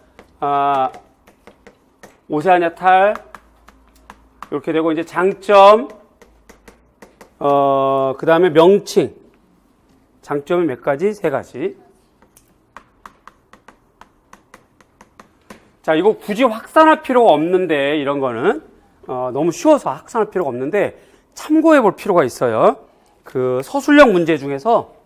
Speaker 1: 오세아니아 탈, 이렇게 되고 이제 장점, 그 다음에 명칭. 장점이 몇 가지? 3가지. 자, 이거 굳이 확산할 필요가 없는데, 이런 거는, 너무 쉬워서 확산할 필요가 없는데, 참고해 볼 필요가 있어요. 그 서술형 문제 중에서,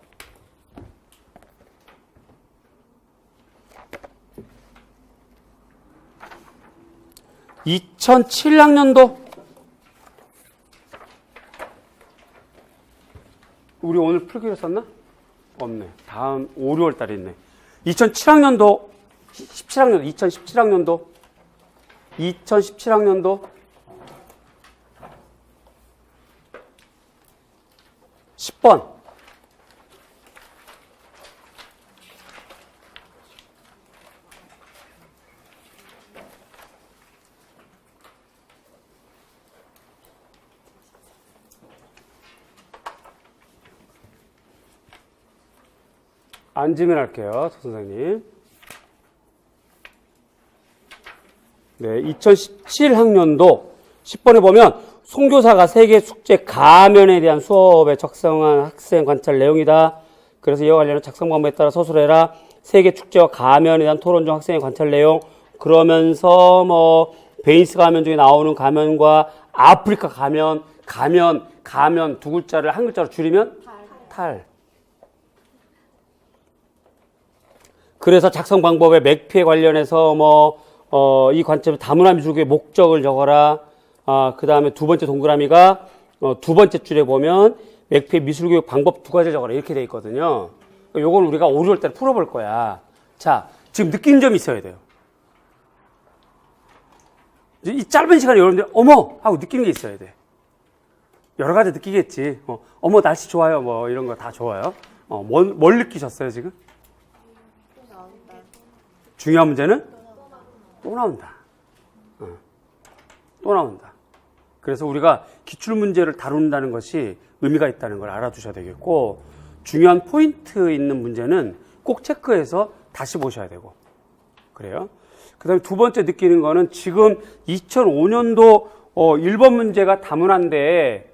Speaker 1: 2007학년도, 우리 오늘 풀기로 썼나? 없네. 다음 5, 6월 달에 있네. 2017학년도 2017학년도 10번. 앉으면 할게요, 조 선생님. 네, 2017학년도 10번에 보면 송교사가 세계 숙제 가면에 대한 수업에 작성한 학생 관찰 내용이다. 그래서 이와 관련한 작성 방법에 따라 서술해라. 세계 축제와 가면에 대한 토론 중 학생의 관찰 내용. 그러면서 뭐 베이스 가면 중에 나오는 가면과 아프리카 가면 두 글자를 한 글자로 줄이면 탈. 그래서 작성 방법에 맥피에 관련해서 이 관점에 다문화 미술교의 목적을 적어라. 그 다음에 두 번째 동그라미가 두 번째 줄에 보면 맥피의 미술교육 방법 두 가지 적어라. 이렇게 돼 있거든요. 요건 우리가 5, 6월 달에 풀어볼 거야. 자, 지금 느낀 점이 있어야 돼요. 이 짧은 시간에 여러분들 어머! 하고 느끼는 게 있어야 돼. 여러 가지 느끼겠지. 어머, 날씨 좋아요. 뭐 이런 거 다 좋아요. 뭘 느끼셨어요, 지금? 중요한 문제는 또 나온다. 또 나온다. 그래서 우리가 기출문제를 다룬다는 것이 의미가 있다는 걸 알아두셔야 되겠고, 중요한 포인트 있는 문제는 꼭 체크해서 다시 보셔야 되고, 그래요. 그 다음에 두 번째 느끼는 거는 지금 2005년도 1번 문제가 다문화인데,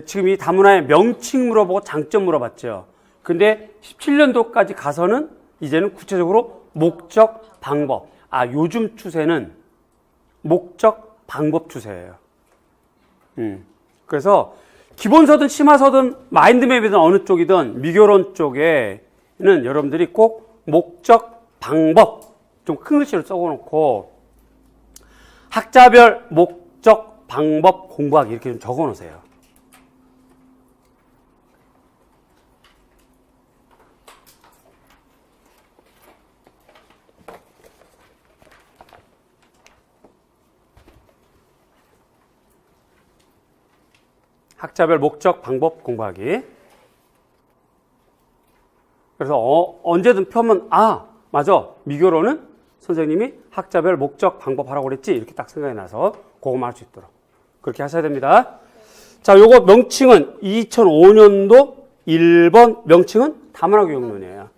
Speaker 1: 지금 이 다문화의 명칭 물어보고 장점 물어봤죠. 근데 17년도까지 가서는 이제는 구체적으로 목적, 방법. 요즘 추세는 목적, 방법 추세예요. 그래서 기본서든 심화서든 마인드맵이든 어느 쪽이든 미교론 쪽에는 여러분들이 꼭 목적, 방법 좀 큰 글씨로 써놓고 학자별 목적, 방법 공부하기 이렇게 좀 적어놓으세요. 학자별 목적, 방법 공부하기. 그래서 언제든 펴면 맞아. 미교로는 선생님이 학자별 목적, 방법 하라고 그랬지. 이렇게 딱 생각이 나서 그거만 할 수 있도록 그렇게 하셔야 됩니다. 자, 요거 명칭은 2005년도 1번 명칭은 다문화교육론이에요.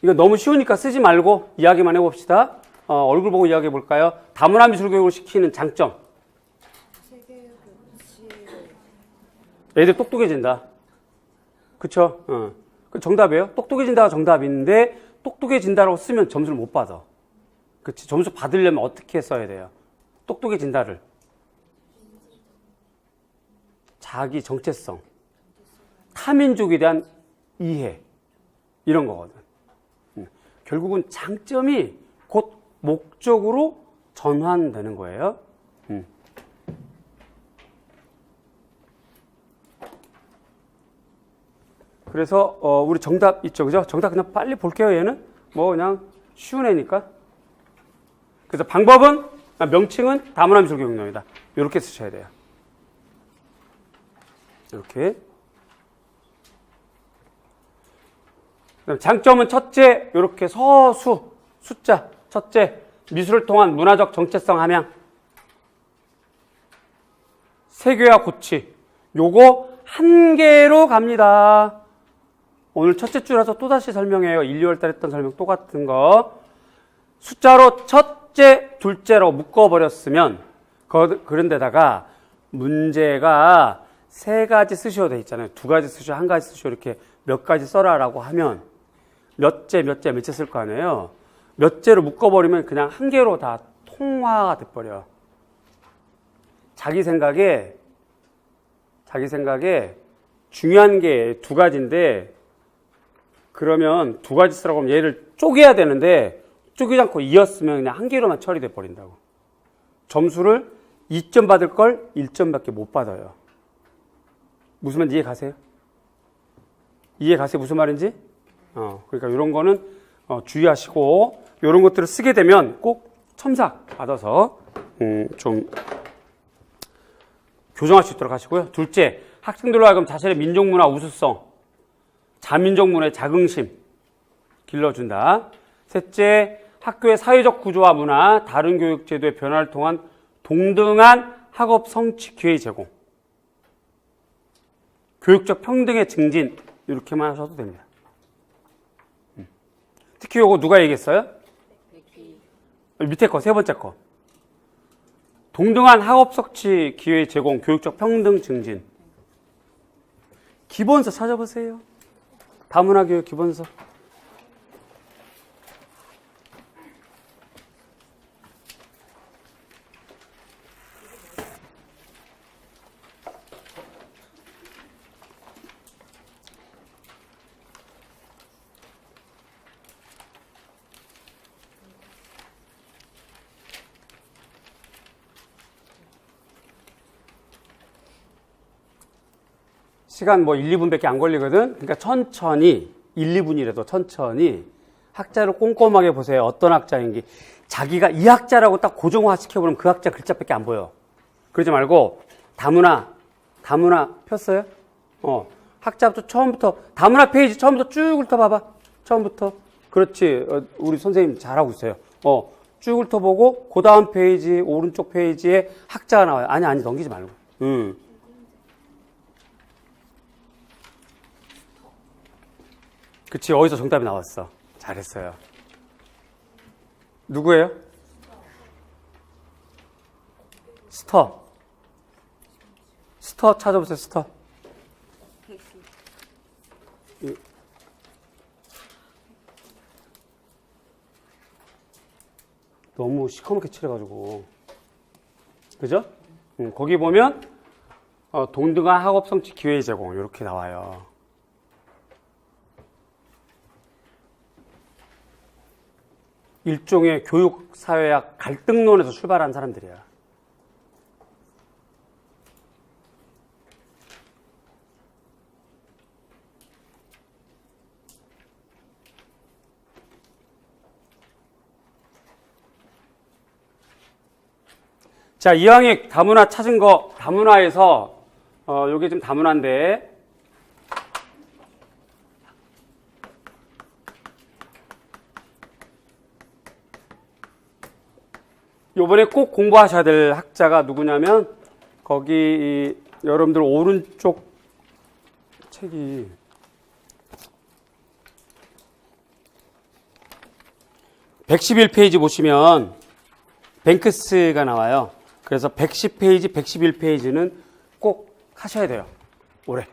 Speaker 1: 이거 너무 쉬우니까 쓰지 말고 이야기만 해봅시다. 얼굴 보고 이야기해 볼까요? 다문화 미술 교육을 시키는 장점. 애들 똑똑해진다. 그쵸? 그 정답이에요. 똑똑해진다가 정답인데 똑똑해진다라고 쓰면 점수를 못 받아. 그치? 점수 받으려면 어떻게 써야 돼요? 똑똑해진다를. 자기 정체성, 타민족에 대한 이해 이런 거거든. 결국은 장점이 곧 목적으로 전환되는 거예요. 그래서 우리 정답 있죠, 그죠? 정답 그냥 빨리 볼게요. 얘는 뭐 그냥 쉬운 애니까. 그래서 방법은 명칭은 다문화 미술 교육론이다. 이렇게 쓰셔야 돼요. 이렇게. 장점은 첫째, 이렇게 서수, 숫자, 첫째, 미술을 통한 문화적 정체성 함양. 세계화 고치. 요거 한 개로 갑니다. 오늘 첫째 줄에서 또다시 설명해요. 1, 2월 달 했던 설명 똑같은 거. 숫자로 첫째, 둘째로 묶어버렸으면, 그런 데다가 문제가 세 가지 쓰셔도 돼 있잖아요. 두 가지 쓰셔, 한 가지 쓰셔, 이렇게 몇 가지 써라라고 하면, 몇째 쓸 거 아니에요? 몇째로 묶어버리면 그냥 한 개로 다 통화가 돼버려. 자기 생각에 중요한 게 두 가지인데, 그러면 두 가지 쓰라고 하면 얘를 쪼개야 되는데, 쪼개지 않고 이었으면 그냥 한 개로만 처리돼 버린다고. 점수를 2점 받을 걸 1점밖에 못 받아요. 무슨 말인지 이해 가세요? 이해 가세요? 무슨 말인지? 그러니까 이런 거는 주의하시고, 이런 것들을 쓰게 되면 꼭 첨삭 받아서 좀 교정할 수 있도록 하시고요. 둘째, 학생들로 하여금 자신의 민족문화 우수성, 자민족문화의 자긍심 길러준다. 셋째, 학교의 사회적 구조와 문화, 다른 교육제도의 변화를 통한 동등한 학업 성취 기회 제공. 교육적 평등의 증진 이렇게만 하셔도 됩니다. 특히 요거 누가 얘기했어요? 밑에 거, 세 번째 거. 동등한 학업 성취 기회 제공, 교육적 평등 증진. 기본서 찾아보세요. 다문화교육 기본서. 시간 뭐 1, 2분밖에 안 걸리거든. 그러니까 천천히 1, 2분이라도 천천히 학자를 꼼꼼하게 보세요. 어떤 학자인지. 자기가 이 학자라고 딱 고정화 시켜보면 그 학자 글자밖에 안 보여. 그러지 말고 다문화 폈어요? 학자부터 처음부터 다문화 페이지 처음부터 쭉 훑어봐봐. 처음부터. 그렇지. 우리 선생님 잘하고 있어요. 쭉 훑어보고 그 다음 페이지 오른쪽 페이지에 학자가 나와요. 아니 넘기지 말고. 그치, 어디서 정답이 나왔어. 잘했어요. 누구예요? 스터 찾아보세요. 스터. 너무 시커멓게 칠해가지고. 그죠? 거기 보면 동등한 학업 성취 기회 제공 이렇게 나와요. 일종의 교육사회학 갈등론에서 출발한 사람들이야. 자, 이왕에 다문화 찾은 거, 다문화에서, 요게 지금 다문화인데, 요번에 꼭 공부하셔야 될 학자가 누구냐면, 거기, 여러분들 오른쪽 책이, 111페이지 보시면, 뱅크스가 나와요. 그래서 110페이지, 111페이지는 꼭 하셔야 돼요. 올해.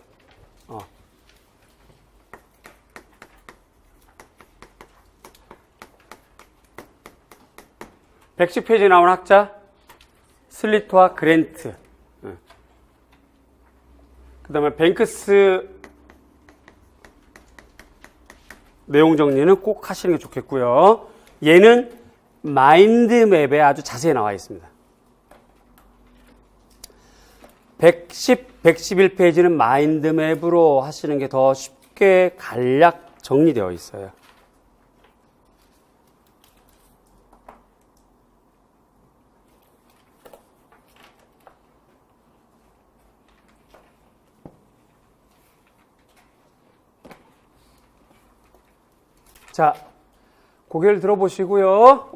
Speaker 1: 110페이지에 나온 학자 슬리터와 그랜트. 그 다음에 뱅크스 내용 정리는 꼭 하시는 게 좋겠고요. 얘는 마인드맵에 아주 자세히 나와 있습니다. 110, 111페이지는 마인드맵으로 하시는 게 더 쉽게 간략 정리되어 있어요. 자, 고개를 들어보시고요.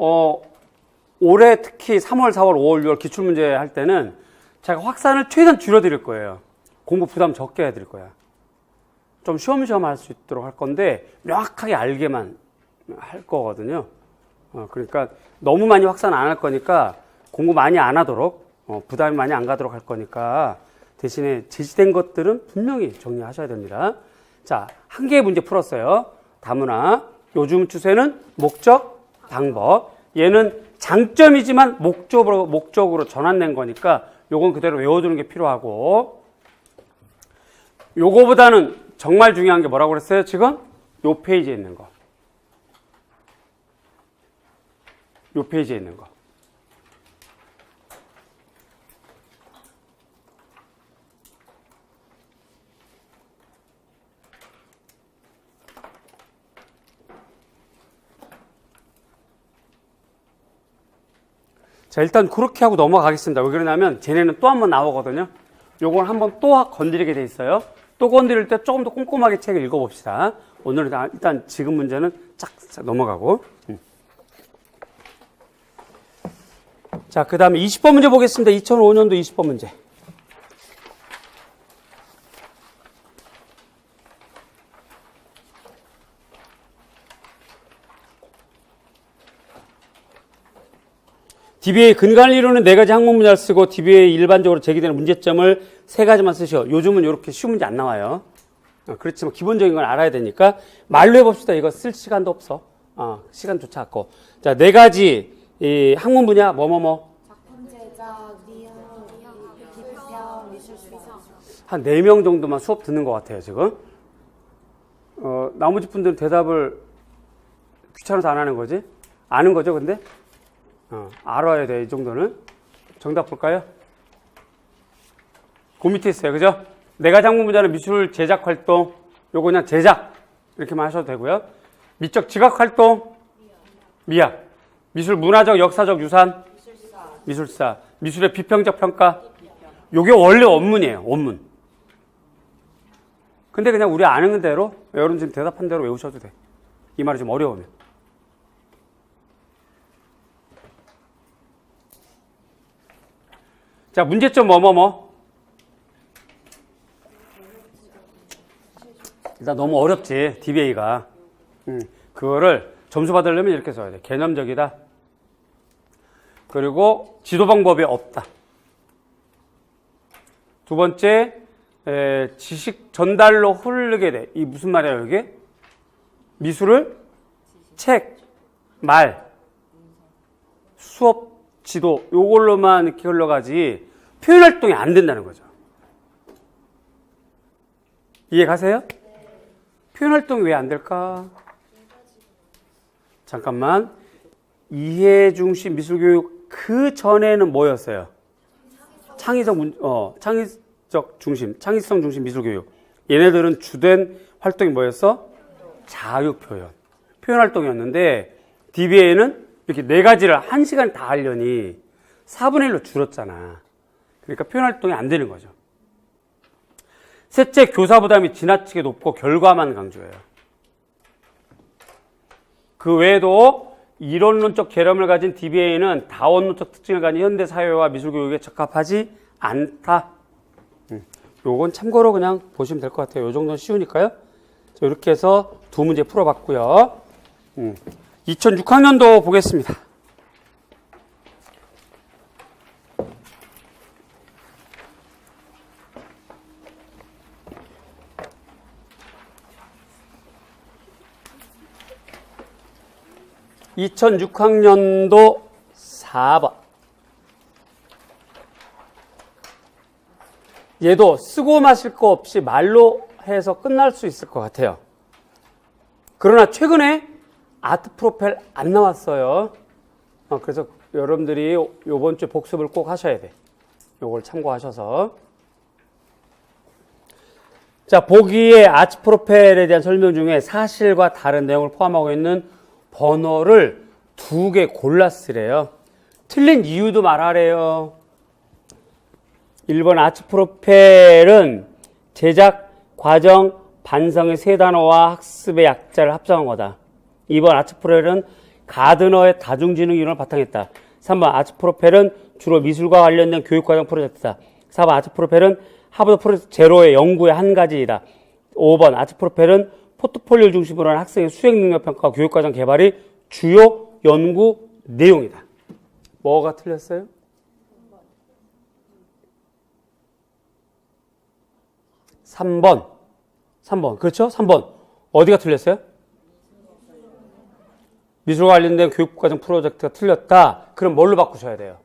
Speaker 1: 올해 특히 3월, 4월, 5월, 6월 기출문제 할 때는 제가 확산을 최대한 줄여드릴 거예요. 공부 부담 적게 해드릴 거야. 좀 쉬엄쉬엄 할 수 있도록 할 건데 명확하게 알게만 할 거거든요. 그러니까 너무 많이 확산 안 할 거니까 공부 많이 안 하도록 부담이 많이 안 가도록 할 거니까 대신에 제시된 것들은 분명히 정리하셔야 됩니다. 자, 한 개의 문제 풀었어요. 다문화. 요즘 추세는 목적, 방법. 얘는 장점이지만 목적으로 전환된 거니까 요건 그대로 외워두는 게 필요하고, 요거보다는 정말 중요한 게 뭐라고 그랬어요? 지금 요 페이지에 있는 거. 요 페이지에 있는 거. 자, 일단 그렇게 하고 넘어가겠습니다. 왜 그러냐면 쟤네는 또 한 번 나오거든요. 요걸 한번 또 건드리게 돼 있어요. 또 건드릴 때 조금 더 꼼꼼하게 책을 읽어봅시다. 오늘은 일단 지금 문제는 쫙 넘어가고. 자, 그 다음에 20번 문제 보겠습니다. 2005년도 20번 문제. DBA 근간을 이루는 4가지 학문 분야를 쓰고 DBA 일반적으로 제기되는 문제점을 3가지만 쓰셔. 요즘은 이렇게 쉬운 문제 안 나와요. 그렇지만 기본적인 건 알아야 되니까 말로 해봅시다. 이거 쓸 시간도 없어. 시간조차 않고. 자, 4가지 이 학문 분야
Speaker 2: 작품 제작, 비평, 미술사.
Speaker 1: 한 4명 정도만 수업 듣는 것 같아요, 지금. 나머지 분들은 대답을 귀찮아서 안 하는 거지? 아는 거죠, 근데? 알아야 돼, 이 정도는. 정답 볼까요? 그 밑에 있어요, 그죠? 4가지 학문 분야는 미술 제작 활동, 요거 그냥 제작, 이렇게만 하셔도 되고요. 미적 지각 활동, 미학. 미술 문화적, 역사적 유산, 미술사. 미술의 비평적 평가, 요게 원래 원문이에요, 원문. 근데 그냥 우리 아는 대로, 여러분 지금 대답한 대로 외우셔도 돼. 이 말이 좀 어려우면. 자, 문제점 일단 너무 어렵지, DBA가. 그거를 점수 받으려면 이렇게 써야 돼. 개념적이다. 그리고 지도 방법이 없다. 두 번째, 지식 전달로 흐르게 돼. 이 무슨 말이에요, 이게? 미술을 책, 말, 수업, 지도, 요걸로만 이렇게 흘러가지 표현 활동이 안 된다는 거죠. 이해 가세요? 표현 활동이 왜 안 될까? 잠깐만. 이해 중심 미술 교육 그 전에는 뭐였어요? 창의적 중심, 창의성 중심 미술 교육. 얘네들은 주된 활동이 뭐였어? 자유 표현. 표현 활동이었는데 DBA는 이렇게 4가지를 1시간에 다 하려니 4분의 1로 줄었잖아. 그러니까 표현 활동이 안 되는 거죠. 셋째, 교사 부담이 지나치게 높고 결과만 강조해요. 그 외에도 이론론적 개념을 가진 DBA는 다원론적 특징을 가진 현대 사회와 미술 교육에 적합하지 않다. 요건 참고로 그냥 보시면 될 것 같아요. 요 정도는 쉬우니까요. 이렇게 해서 2문제 풀어봤고요. 2006학년도 보겠습니다. (2006학년도) 4번. 얘도 쓰고 마실 거 없이 말로 해서 끝날 수 있을 것 같아요. 그러나 최근에 아트 프로펠 안 나왔어요. 그래서 여러분들이 요번 주에 복습을 꼭 하셔야 돼. 요걸 참고하셔서. 자, 보기에 아트 프로펠에 대한 설명 중에 사실과 다른 내용을 포함하고 있는 번호를 2개 골라 쓰래요. 틀린 이유도 말하래요. 1번 아트 프로펠은 제작, 과정, 반성의 3단어와 학습의 약자를 합성한 거다. 2번 아트 프로펠은 가드너의 다중지능 이론을 바탕했다. 3번 아트 프로펠은 주로 미술과 관련된 교육과정 프로젝트다. 4번 아트 프로펠은 하버드 프로젝트 제로의 연구의 한 가지이다. 5번 아트 프로펠은 포트폴리오를 중심으로 한 학생의 수행능력평가와 교육과정 개발이 주요 연구 내용이다. 뭐가 틀렸어요? 3번. 그렇죠? 3번. 어디가 틀렸어요? 미술과 관련된 교육과정 프로젝트가 틀렸다. 그럼 뭘로 바꾸셔야 돼요?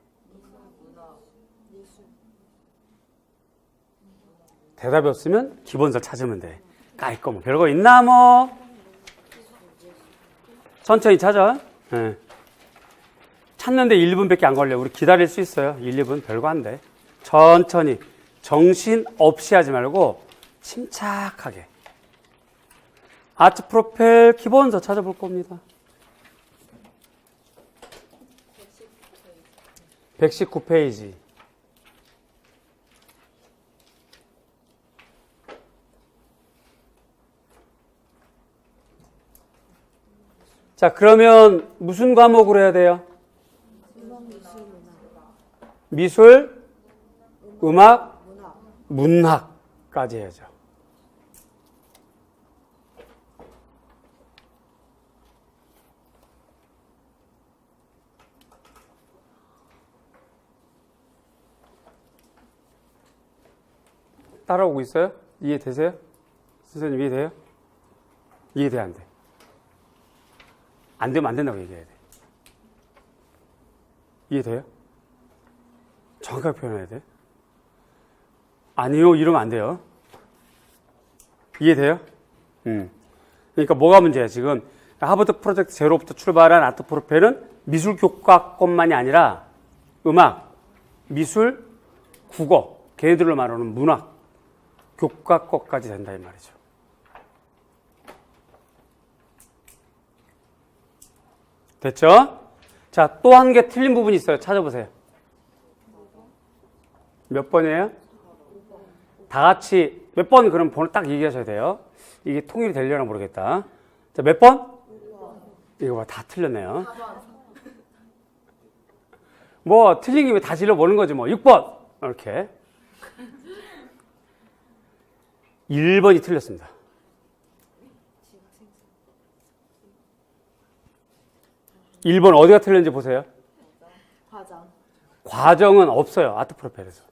Speaker 1: 대답이 없으면 기본설 찾으면 돼. 깔끔. 별거 있나 뭐. 천천히 찾아. 네. 찾는데 1분밖에 안 걸려. 우리 기다릴 수 있어요. 1, 2분 별거 안 돼. 천천히. 정신 없이 하지 말고 침착하게. 아트 프로펠 기본서 찾아볼 겁니다. 119페이지. 자, 그러면 무슨 과목으로 해야 돼요? 미술, 음악, 문학까지 해야죠. 따라오고 있어요? 이해되세요? 선생님 이해돼요? 이해돼, 안 돼? 안 되면 안 된다고 얘기해야 돼. 이해돼요? 정확하게 표현해야 돼. 아니요, 이러면 안 돼요. 이해돼요? 그러니까 뭐가 문제야, 지금. 하버드 프로젝트 제로부터 출발한 아트프로펠은 미술 교과것만이 아니라 음악, 미술, 국어, 걔네들로 말하는 문학, 교과것까지 된다, 이 말이죠. 됐죠? 자, 또 한 개 틀린 부분이 있어요. 찾아보세요. 몇 번이에요? 다 같이 몇 번 그럼 번호 딱 얘기하셔야 돼요. 이게 통일이 되려나 모르겠다. 자, 몇 번? 이거 봐, 다 틀렸네요. 뭐 틀린 게 왜 다 질러보는 거지 뭐. 6번 이렇게. 1번이 틀렸습니다. 일 번 어디가 틀렸는지 보세요.
Speaker 2: 과정.
Speaker 1: 과정은 없어요. 아트프로펠에서.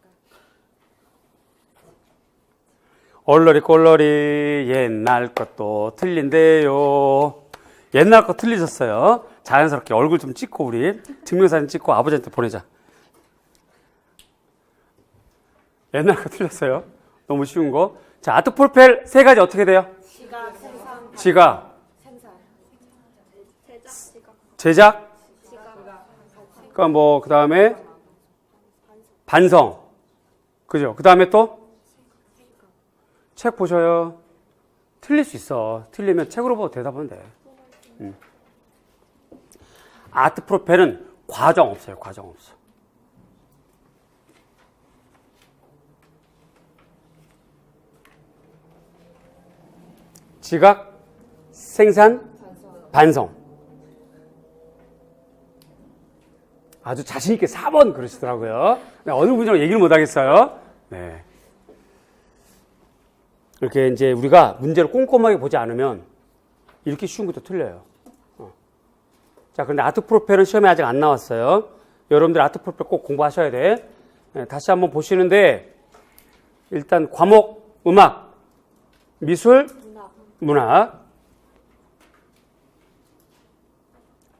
Speaker 1: 얼러리 꼴러리 옛날 것도 틀린데요. 옛날 거 틀리셨어요. 자연스럽게 얼굴 좀 찍고 우리 증명사진 찍고 아버지한테 보내자. 옛날 거 틀렸어요. 너무 쉬운 거. 자, 아트프로펠 세 가지 어떻게 돼요?
Speaker 2: 지각, 생산,
Speaker 1: 지각,
Speaker 2: 생산.
Speaker 1: 제작,
Speaker 2: 지각.
Speaker 1: 그러니까 뭐 그 다음에 반성, 그죠? 그 다음에 또 책 보셔요. 틀릴 수 있어. 틀리면 책으로 보고 대답하면 돼. 아트프로펠은 과정 없어요. 과정 없어. 지각, 생산, 반성. 아주 자신있게 4번 그러시더라고요. 어느 분이랑 얘기를 못 하겠어요. 네. 이렇게 이제 우리가 문제를 꼼꼼하게 보지 않으면 이렇게 쉬운 것도 틀려요. 자, 그런데 아트프로펠은 시험에 아직 안 나왔어요. 여러분들 아트프로펠 꼭 공부하셔야 돼. 네, 다시 한번 보시는데 일단 과목 음악, 미술, 문학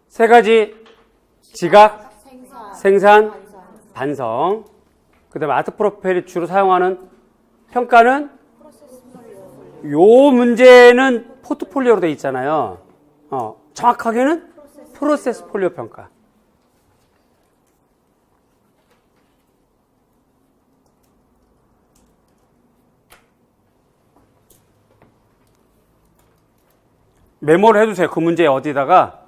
Speaker 1: 세 가지 지각, 생산, 반성. 그 다음에 아트프로펠이 주로 사용하는 평가는 요 문제는 포트폴리오로 되어 있잖아요. 정확하게는 프로세스 폴리오 평가. 메모를 해두세요. 그 문제 어디다가.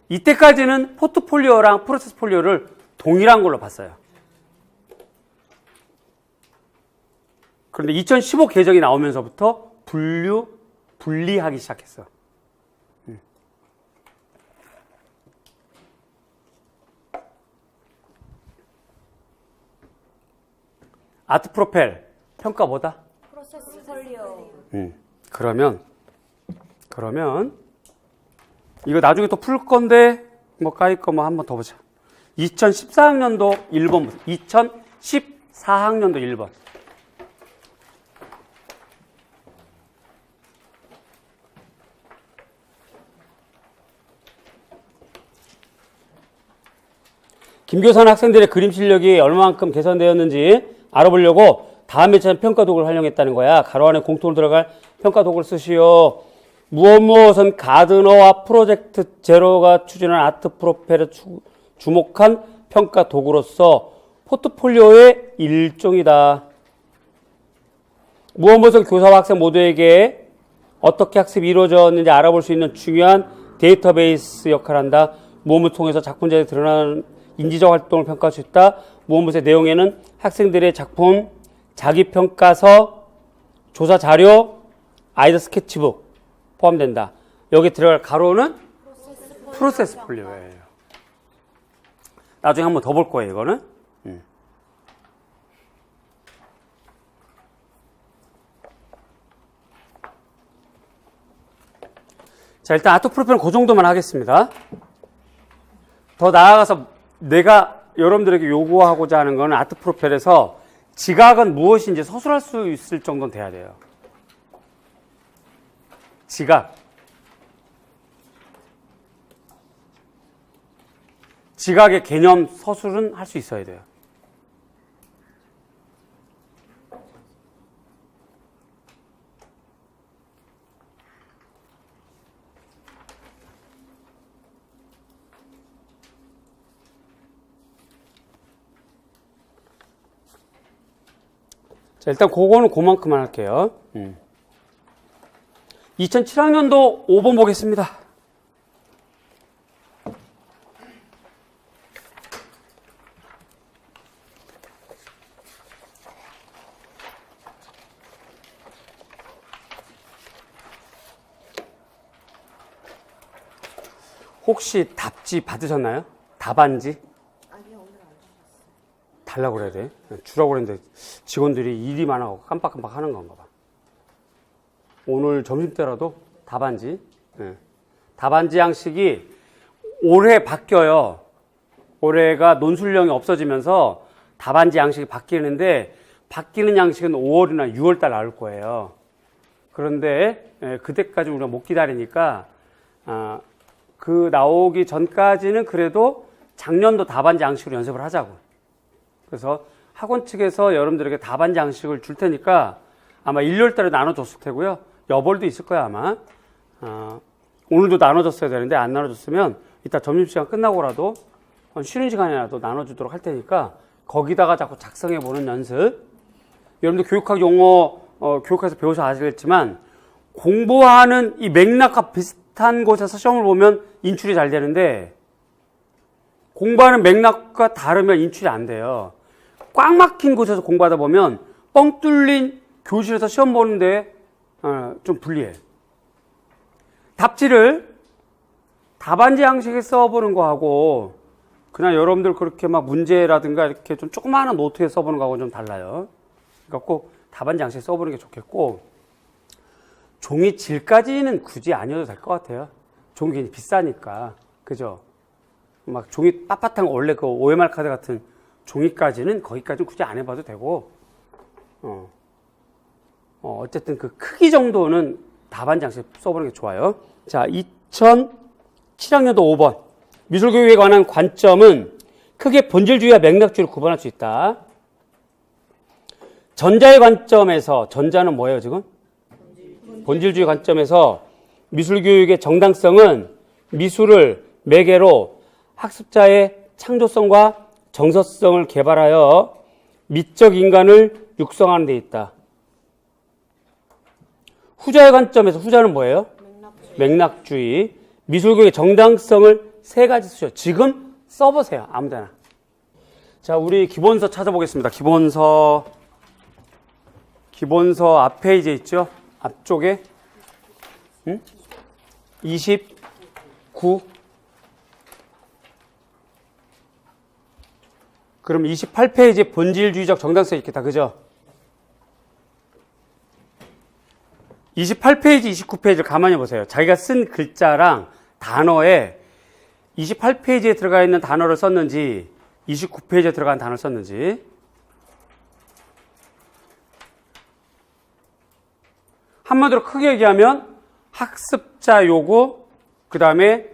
Speaker 1: 이때까지는 포트폴리오랑 프로세스 폴리오를 동일한 걸로 봤어요. 그런데 2015 개정이 나오면서부터 분리하기 시작했어. 아트프로펠 평가 뭐다?
Speaker 2: 프로세스 폴리오.
Speaker 1: 그러면 이거 나중에 또 풀 건데 뭐 까이 거 뭐 한번 더 보자. 2014학년도 1번 보세요. 2014학년도 1번. 김교산 학생들의 그림 실력이 얼마만큼 개선되었는지 알아보려고 다음 회차는 평가 도구를 활용했다는 거야. 가로 안에 공통으로 들어갈 평가 도구를 쓰시오. 무엇은 가드너와 프로젝트 제로가 추진한 아트프로펠에 주목한 평가 도구로서 포트폴리오의 일종이다. 무엇은 교사와 학생 모두에게 어떻게 학습이 이루어졌는지 알아볼 수 있는 중요한 데이터베이스 역할을 한다. 무엇을 통해서 작품제에 드러나는 인지적 활동을 평가할 수 있다. 무엇의 내용에는 학생들의 작품, 자기평가서, 조사자료, 아이디어 스케치북 포함된다. 여기 들어갈 가로는 프로세스 폴리오예요. 나중에 한번 더 볼 거예요, 이거는. 자, 일단 아트프로펠은 그 정도만 하겠습니다. 더 나아가서 내가 여러분들에게 요구하고자 하는 거는 아트프로펠에서 지각은 무엇인지 서술할 수 있을 정도는 돼야 돼요. 지각. 지각의 개념 서술은 할 수 있어야 돼요. 자, 일단 그거는 그만큼만 할게요. 2007학년도 5번 보겠습니다. 혹시 답지 받으셨나요? 답안지?
Speaker 2: 아니요, 오늘 안 주셨어요.
Speaker 1: 달라고 그래야 돼. 주라고 그랬는데 직원들이 일이 많아서 깜빡깜빡 하는 건가 봐. 오늘 점심때라도 답안지. 네. 답안지 양식이 올해 바뀌어요. 올해가 논술령이 없어지면서 답안지 양식이 바뀌는데 바뀌는 양식은 5월이나 6월 달 나올 거예요. 그런데 그때까지 우리가 못 기다리니까 그 나오기 전까지는 그래도 작년도 답안지 양식으로 연습을 하자고. 그래서 학원 측에서 여러분들에게 답안지 양식을 줄 테니까 아마 1월 달에 나눠줬을 테고요. 여벌도 있을 거야 아마. 오늘도 나눠줬어야 되는데 안 나눠줬으면 이따 점심시간 끝나고라도 쉬는 시간이라도 나눠주도록 할 테니까 거기다가 자꾸 작성해보는 연습. 여러분들 교육학 용어 교육학에서 배우셔 아시겠지만 공부하는 이 맥락과 비슷한 곳에서 시험을 보면 인출이 잘 되는데 공부하는 맥락과 다르면 인출이 안 돼요. 꽉 막힌 곳에서 공부하다 보면 뻥 뚫린 교실에서 시험 보는데 좀 불리해. 답지를 답안지 양식에 써보는 거하고 그냥 여러분들 그렇게 막 문제라든가 이렇게 좀 조그마한 노트에 써보는 거하고 좀 달라요. 그러니까 꼭 답안지 양식에 써보는 게 좋겠고 종이 질까지는 굳이 아니어도 될 것 같아요. 종이 비싸니까. 그죠? 막 종이 빳빳한 거 원래 그 OMR 카드 같은 종이까지는 거기까지는 굳이 안 해봐도 되고 어쨌든 그 크기 정도는 답안지 양식 써보는 게 좋아요. 자, 2007학년도 5번 미술교육에 관한 관점은 크게 본질주의와 맥락주의를 구분할 수 있다. 전자의 관점에서 전자는 뭐예요 지금? 본질주의 관점에서 미술교육의 정당성은 미술을 매개로 학습자의 창조성과 정서성을 개발하여 미적 인간을 육성하는 데 있다. 후자의 관점에서 후자는 뭐예요? 맥락주의. 미술교육의 정당성을 세 가지 쓰죠. 지금 써보세요. 아무데나. 자, 우리 기본서 찾아보겠습니다. 기본서 앞 페이지에 있죠? 앞쪽에 29. 그럼 28페이지에 본질주의적 정당성이 있겠다. 그죠? 28페이지, 29페이지를 가만히 보세요. 자기가 쓴 글자랑 단어에 28페이지에 들어가 있는 단어를 썼는지 29페이지에 들어간 단어를 썼는지 한마디로 크게 얘기하면 학습자 요구, 그 다음에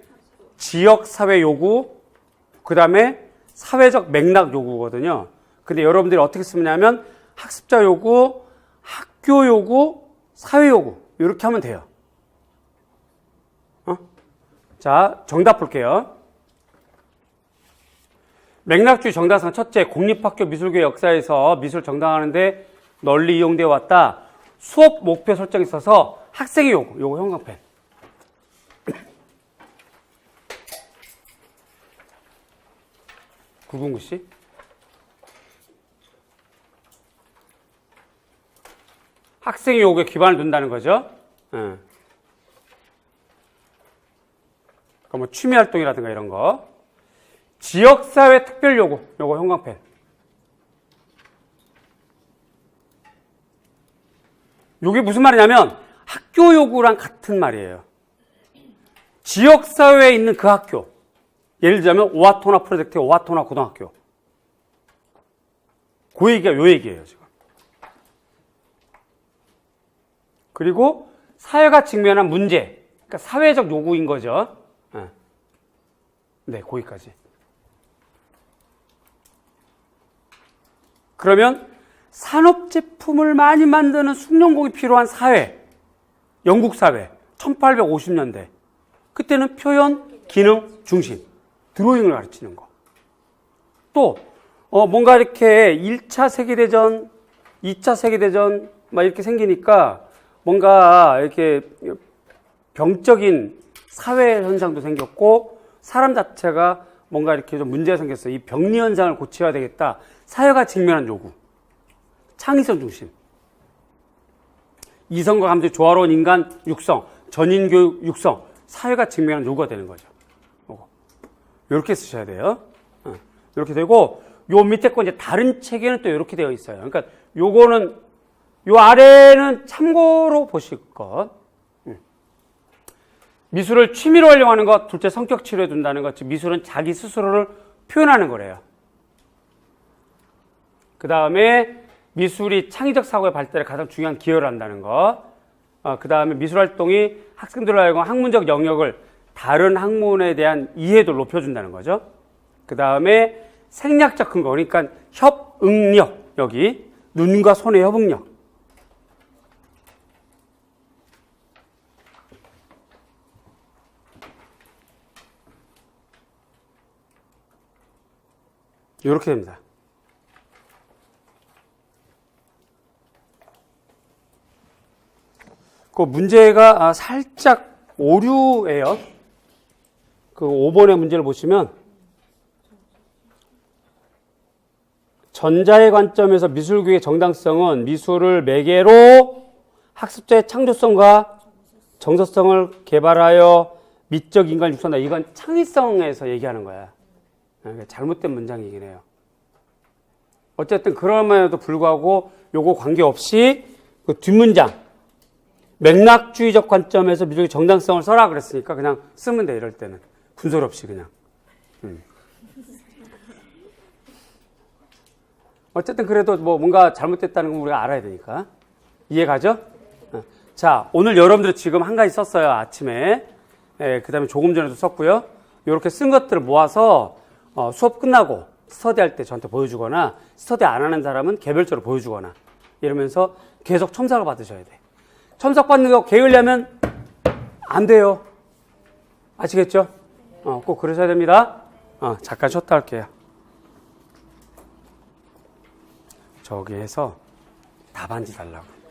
Speaker 1: 지역사회 요구, 그 다음에 사회적 맥락 요구거든요. 근데 여러분들이 어떻게 쓰냐면 학습자 요구, 학교 요구, 사회 요구 이렇게 하면 돼요. 자, 정답 볼게요. 맥락주의 정당성 첫째, 공립학교 미술교육 역사에서 미술을 정당화하는데 널리 이용되어 왔다. 수업 목표 설정에 있어서 학생의 요구 형광펜. 구분구 씨. 학생의 요구에 기반을 둔다는 거죠. 그러니까 뭐 취미 활동이라든가 이런 거. 지역사회 특별 요구, 요거 형광펜. 요게 무슨 말이냐면 학교 요구랑 같은 말이에요. 지역사회에 있는 그 학교. 예를 들자면 오하토나 프로젝트의 오하토나 고등학교. 그 얘기가 요 얘기예요, 지금. 그리고 사회가 직면한 문제, 그러니까 사회적 요구인 거죠. 네, 거기까지. 그러면 산업 제품을 많이 만드는 숙련공이 필요한 사회, 영국 사회, 1850년대. 그때는 표현, 기능, 중심, 드로잉을 가르치는 거. 또 뭔가 이렇게 1차 세계대전, 2차 세계대전 막 이렇게 생기니까 뭔가 이렇게 병적인 사회 현상도 생겼고 사람 자체가 뭔가 이렇게 좀 문제가 생겼어요. 이 병리 현상을 고쳐야 되겠다. 사회가 직면한 요구. 창의성 중심. 이성과 감정이 조화로운 인간 육성, 전인교육 육성. 사회가 직면한 요구가 되는 거죠. 이렇게 쓰셔야 돼요. 이렇게 되고 요 밑에 거 이제 다른 책에는 또 이렇게 되어 있어요. 그러니까 요거는 요 아래는 참고로 보실 것. 미술을 취미로 활용하는 것, 둘째 성격 치료에 둔다는 것, 즉 미술은 자기 스스로를 표현하는 거래요. 그 다음에 미술이 창의적 사고의 발달에 가장 중요한 기여를 한다는 것. 그 다음에 미술 활동이 학생들을 하여금 학문적 영역을 다른 학문에 대한 이해도를 높여준다는 거죠. 그 다음에 생략적 근거, 그러니까 협응력, 여기 눈과 손의 협응력. 이렇게 됩니다. 그 문제가 살짝 오류예요. 그 5번의 문제를 보시면 전자의 관점에서 미술교육의 정당성은 미술을 매개로 학습자의 창조성과 정서성을 개발하여 미적 인간을 육성한다. 이건 창의성에서 얘기하는 거야. 잘못된 문장이긴 해요. 어쨌든 그럼에도 불구하고 요거 관계없이 그 뒷문장 맥락주의적 관점에서 미술의 정당성을 써라 그랬으니까 그냥 쓰면 돼. 이럴 때는 분설 없이 그냥. 어쨌든 그래도 뭐 뭔가 잘못됐다는 건 우리가 알아야 되니까. 이해가죠? 자, 오늘 여러분들 지금 한 가지 썼어요. 아침에. 그 다음에 조금 전에도 썼고요. 이렇게 쓴 것들을 모아서 수업 끝나고 스터디할 때 저한테 보여주거나 스터디 안 하는 사람은 개별적으로 보여주거나 이러면서 계속 첨삭을 받으셔야 돼. 첨삭 받는 거 게으려면 안 돼요. 아시겠죠? 꼭 그러셔야 됩니다. 잠깐 쉬었다 할게요. 저기에서 답안지 달라고.